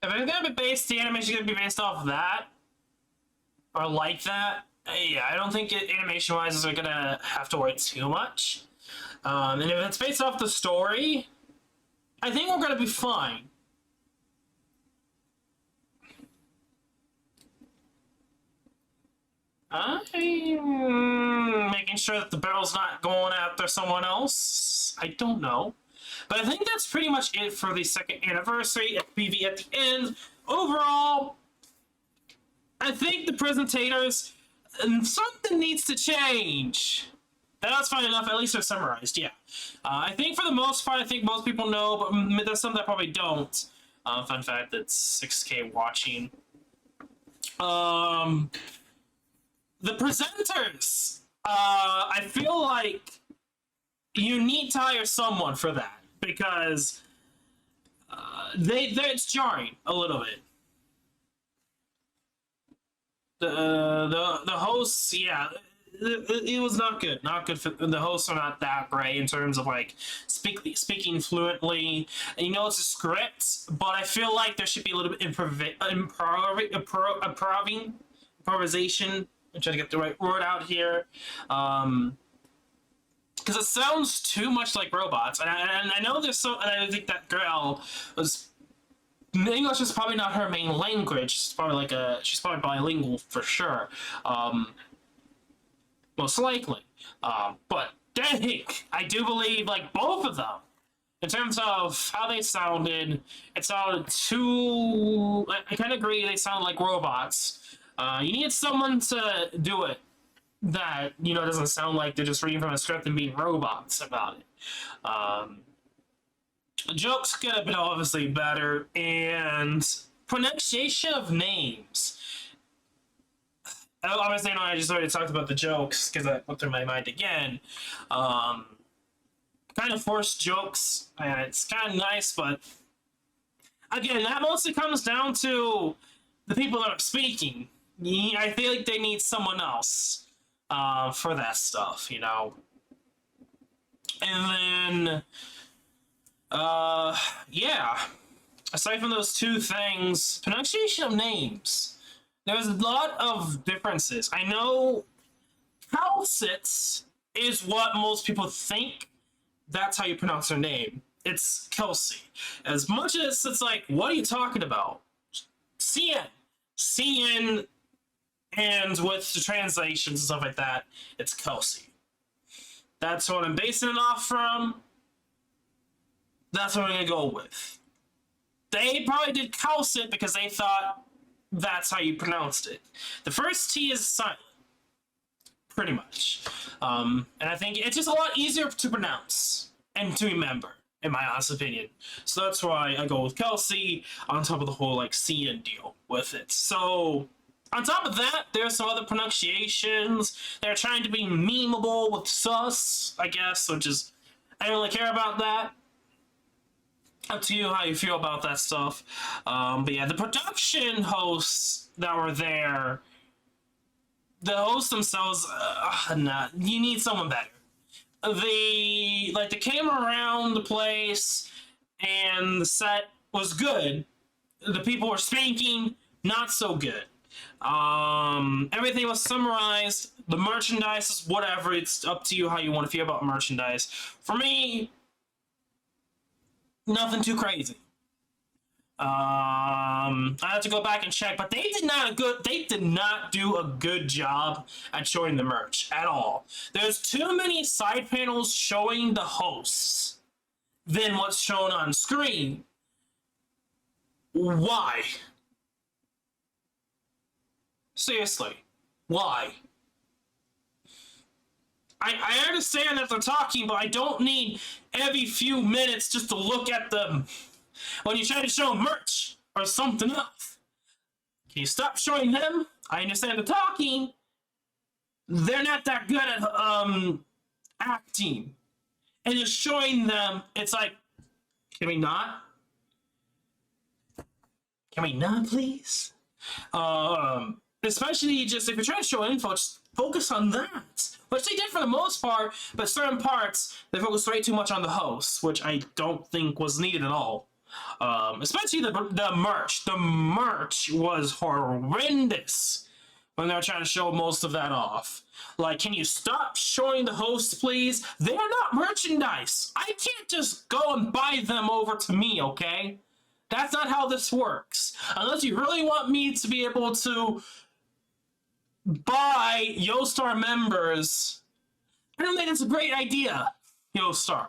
If it's gonna be based, the animation gonna be based off of that, or like that. Yeah, I don't think animation-wise are gonna have to worry too much. And if it's based off the story, I think we're gonna be fine. I'm making sure that the barrel's not going after someone else. I don't know. But I think that's pretty much it for the second anniversary PV at the end. Overall, I think the presentators, something needs to change. That's fine enough, at least they're summarized, yeah. I think for the most part, I think most people know, but there's some that probably don't. Fun fact, it's 6K watching. The presenters, I feel like you need to hire someone for that, because it's jarring a little bit. The hosts, yeah, it was not good. Not good for the hosts are not that great in terms of like speaking fluently. And you know it's a script, but I feel like there should be a little bit improvisation. I'm trying to get the right word out here, because it sounds too much like robots, and I know there's so. And I think that girl was English is probably not her main language. She's probably she's probably bilingual for sure, most likely. But dang, I do believe like both of them, in terms of how they sounded, it sounded too. I kind of agree. They sound like robots. You need someone to do it that, you know, doesn't sound like they're just reading from a script and being robots about it. The jokes could have been obviously better, and pronunciation of names. Obviously, I just already talked about the jokes because that went through my mind again. kind of forced jokes. It's kind of nice, but again, that mostly comes down to the people that are speaking. I feel like they need someone else for that stuff, you know. And then, yeah. Aside from those two things, pronunciation of names. There's a lot of differences. I know Kelsits is what most people think. That's how you pronounce her name. It's Kelsey. As much as it's like, what are you talking about? CN. And with the translations and stuff like that, it's Kelsey. That's what I'm basing it off from. That's what I'm going to go with. They probably did Kelsit because they thought that's how you pronounced it. The first T is silent. Pretty much. And I think it's just a lot easier to pronounce and to remember, in my honest opinion. So that's why I go with Kelsey on top of the whole like CN deal with it. So on top of that, there's some other pronunciations. They're trying to be memeable with sus, I guess, which is, I don't really care about that. Up to you how you feel about that stuff. But yeah, the production hosts that were there, the hosts themselves, nah, you need someone better. They came around the place and the set was good. The people were speaking, not so good. Everything was summarized. The merchandise is whatever. It's up to you how you want to feel about merchandise. For me, nothing too crazy. I have to go back and check, but they did not do a good job at showing the merch at all. There's too many side panels showing the hosts than what's shown on screen. Why? Seriously, why? I understand that they're talking, but I don't need every few minutes just to look at them when you try to show merch or something else. Can you stop showing them? I understand the talking. They're not that good at acting. And just showing them, it's like, can we not? Can we not, please? Especially just if you're trying to show info, just focus on that. Which they did for the most part, but certain parts, they focused way too much on the hosts, which I don't think was needed at all. Especially the merch. The merch was horrendous when they were trying to show most of that off. Like, can you stop showing the hosts, please? They're not merchandise. I can't just go and buy them over to me, okay? That's not how this works. Unless you really want me to be able to buy YoStar members, I don't think it's a great idea, YoStar.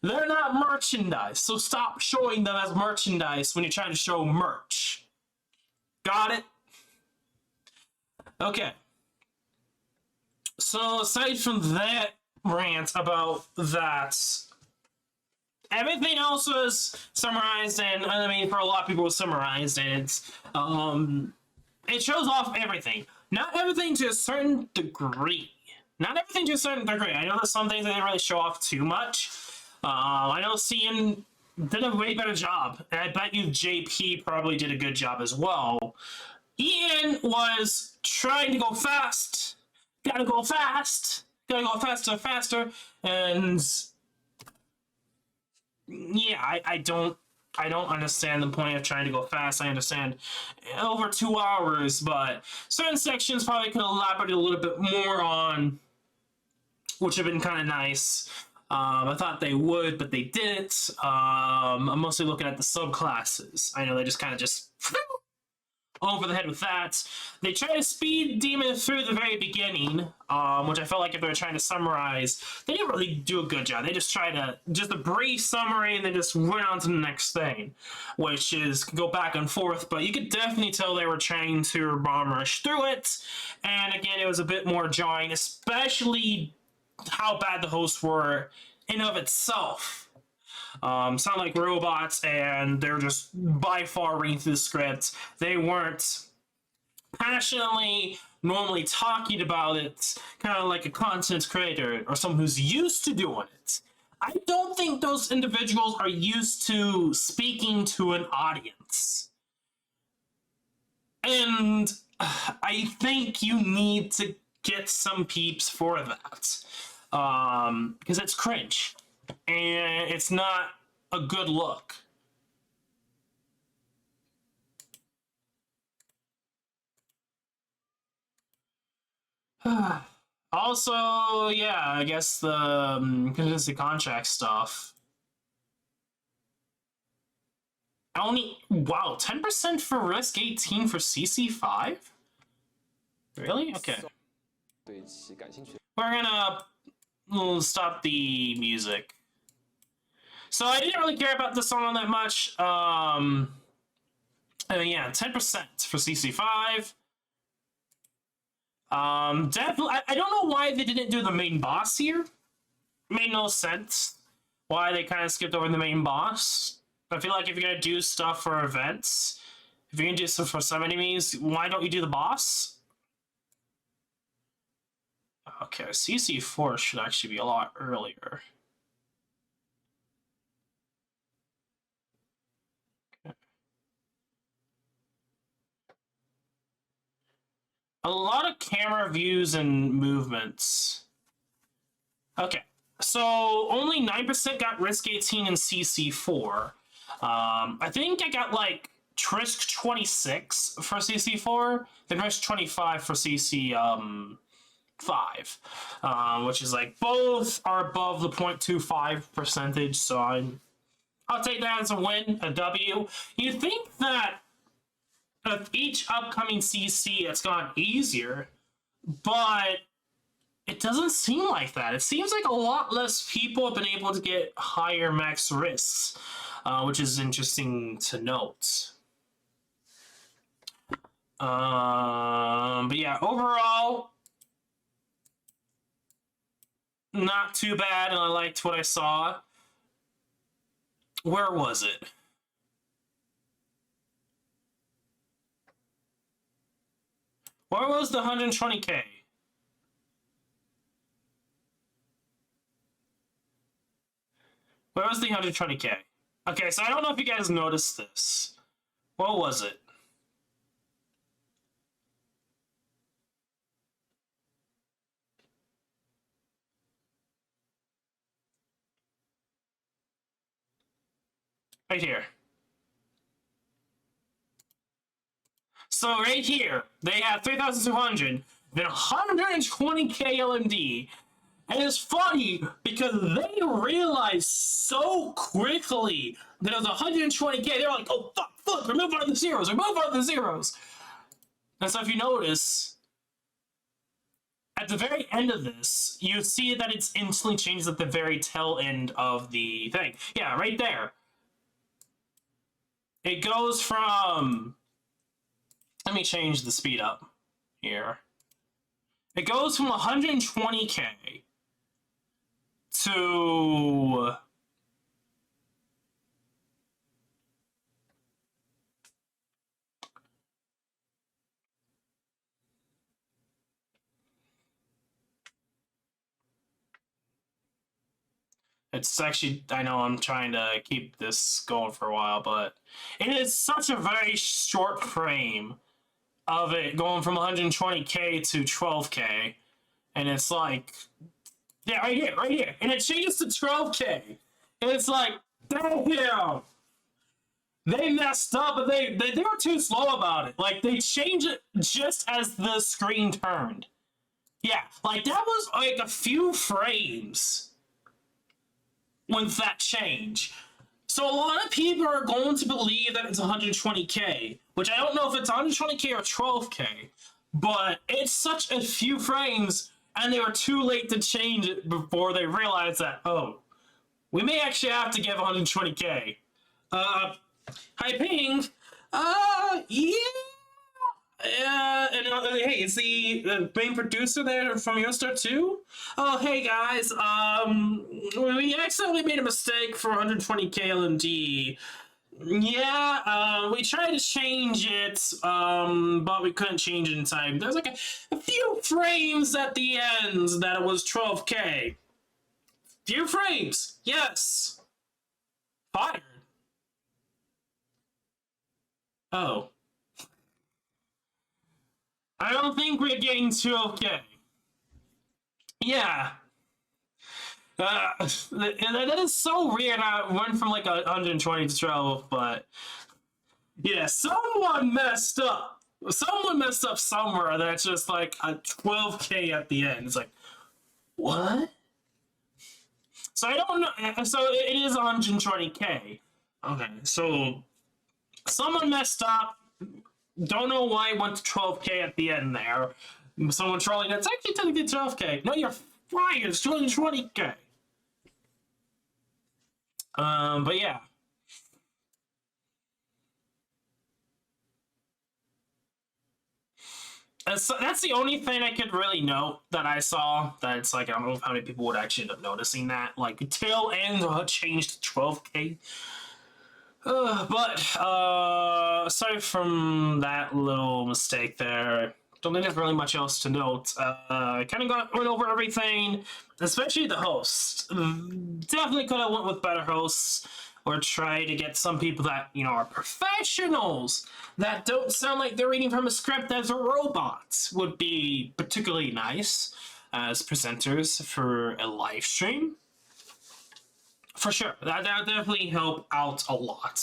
They're not merchandise, so stop showing them as merchandise when you're trying to show merch. Got it? Okay. So aside from that rant about that, everything else was summarized, and I mean, for a lot of people, it was summarized, and it's, it shows off everything. Not everything to a certain degree. Not everything to a certain degree. I know there's some things that didn't really show off too much. I know CN did a way better job, and I bet you JP probably did a good job as well. Ian was trying to go fast. Gotta go fast. Gotta go faster, faster, and yeah, I don't understand the point of trying to go fast. I understand over 2 hours, but certain sections probably could elaborate a little bit more on, which have been kind of nice. I thought they would, but they didn't. I'm mostly looking at the subclasses. I know they just kind of just over the head with that. They try to speed Demon through the very beginning, which I felt like if they were trying to summarize, they didn't really do a good job. They just tried to, just a brief summary and then just went on to the next thing, which is go back and forth, but you could definitely tell they were trying to bomb rush through it, and again, it was a bit more jarring, especially how bad the hosts were in of itself. Sound like robots, and they're just by far reading through the script. They weren't passionately normally talking about it, kind of like a content creator or someone who's used to doing it. I don't think those individuals are used to speaking to an audience. And I think you need to get some peeps for that. Because it's cringe. And it's not a good look. Also, yeah, I guess the contingency contract stuff. Only, wow, 10% for risk, 18 for CC5? Really? Okay. We're gonna stop the music. So I didn't really care about the song that much. Yeah, 10% for CC5. Definitely, I don't know why they didn't do the main boss here. Made no sense why they kind of skipped over the main boss. I feel like if you're gonna do stuff for events, if you're gonna do stuff for some enemies, why don't you do the boss? Okay, CC4 should actually be a lot earlier. Okay. A lot of camera views and movements. Okay, so only 9% got Risk 18 and CC4. I think I got like Trisk 26 for CC4, then Risk 25 for CC5, which is like both are above the 0.25 percentage. So I'll take that as a win, a W. You think that each upcoming CC it's gone easier, but it doesn't seem like that. It seems like a lot less people have been able to get higher max risks, which is interesting to note. But yeah, overall, not too bad, and I liked what I saw. Where was it? Where was the 120K? Where was the 120K? Okay, so I don't know if you guys noticed this. What was it? Right here. So right here, they have 3,200, then 120K LMD. And it's funny because they realized so quickly that it was 120K. They're like, oh, fuck, remove one of the zeros, remove one of the zeros. And so if you notice, at the very end of this, you see that it's instantly changed at the very tail end of the thing. Yeah, right there. It goes from... Let me change the speed up here. It goes from 120K to... It's actually, I know I'm trying to keep this going for a while, but it is such a very short frame of it going from 120K to 12K. And it's like, yeah, right here. And it changes to 12K. And it's like, damn. They messed up, but they were too slow about it. Like, they changed it just as the screen turned. Yeah, like, that was like a few frames with that change. So a lot of people are going to believe that it's 120K, which I don't know if it's 120K or 12K, but it's such a few frames, and they were too late to change it before they realized that, oh, we may actually have to give 120K. Hi, Ping. Yeah. And hey, is the main producer there from Eurostar too? Oh, hey guys. We accidentally made a mistake for 120K LMD. Yeah, we tried to change it, but we couldn't change it in time. There's like a few frames at the end that it was 12K. Few frames, yes. Fired. Oh. I don't think we're getting too okay. Yeah. That is so weird. I went from like 120 to 12, but yeah, someone messed up. Someone messed up somewhere. That's just like a 12K at the end. It's like, what? So I don't know. So it is 120K. Okay, so someone messed up. Don't know why it went to 12K at the end there. Someone trolling. It's actually technically 12K. No, you're fired. It's 220K. But yeah. That's the only thing I could really note that I saw. That it's like, I don't know how many people would actually end up noticing that. Like, tail end changed to 12K. But aside from that little mistake there, don't think there's really much else to note. I kind of went over everything, especially the hosts. Definitely could have went with better hosts, or try to get some people that, you know, are professionals, that don't sound like they're reading from a script as a robot, would be particularly nice as presenters for a live stream. For sure, that would definitely help out a lot.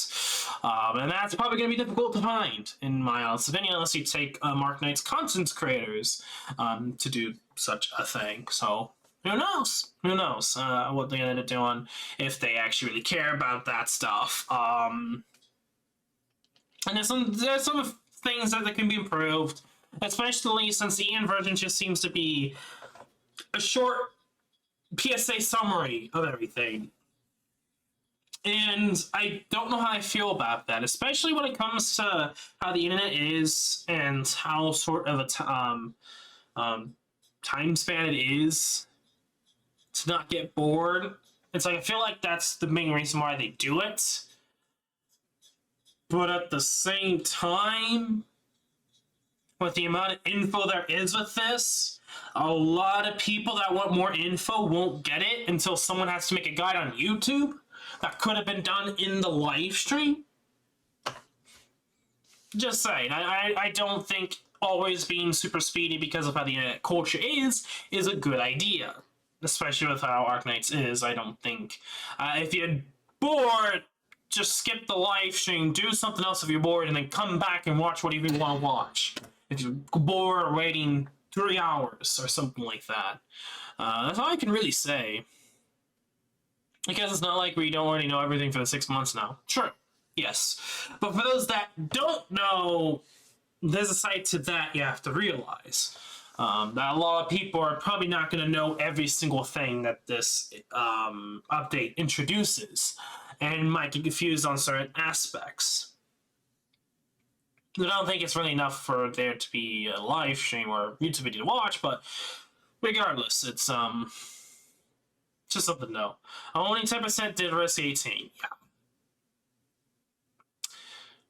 And that's probably going to be difficult to find, in my honest opinion, unless you take Arknights content creators to do such a thing. So, who knows? Who knows what they end up doing, if they actually really care about that stuff. And there's some things that can be improved, especially since the EN version just seems to be a short PSA summary of everything. And I don't know how I feel about that, especially when it comes to how the internet is and how sort of a time span it is to not get bored. It's like, I feel like that's the main reason why they do it. But at the same time, with the amount of info there is with this, a lot of people that want more info won't get it until someone has to make a guide on YouTube. That could have been done in the live stream. Just saying, I don't think always being super speedy because of how the internet culture is a good idea. Especially with how Arknights is, I don't think. If you're bored, just skip the live stream, do something else if you're bored, and then come back and watch whatever you want to watch. If you're bored waiting 3 hours or something like that. That's all I can really say. Because it's not like we don't already know everything for the 6 months now. Sure, yes. But for those that don't know, there's a side to that you have to realize. That a lot of people are probably not going to know every single thing that this update introduces, and might get confused on certain aspects. I don't think it's really enough for there to be a live stream or YouTube video to watch, but regardless, it's just something to know. Only 10% did risk 18. Yeah.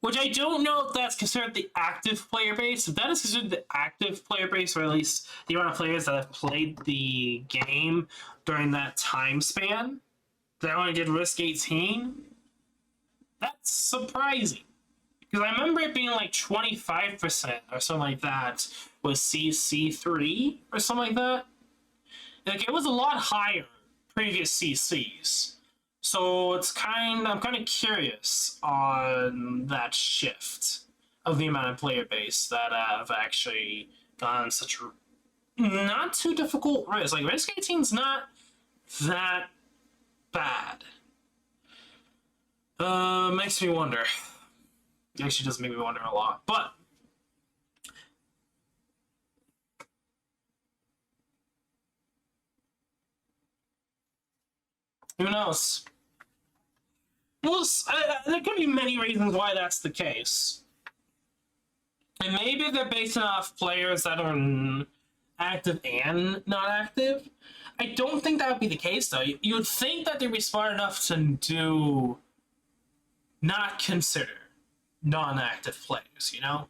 Which I don't know if that's considered the active player base. If that is considered the active player base, or at least the amount of players that have played the game during that time span, that only did risk 18, that's surprising. Because I remember it being like 25% or something like that with CC3 or something like that. Like, it was a lot higher previous CCs. So I'm kind of curious on that shift of the amount of player base that have actually gone such a not too difficult risk. Like, risk 18's not that bad. Makes me wonder. It actually does make me wonder a lot. But who knows? Well, there could be many reasons why that's the case. And maybe they're basing off players that are active and not active. I don't think that would be the case, though. You would think that they'd be smart enough to not consider non-active players, you know?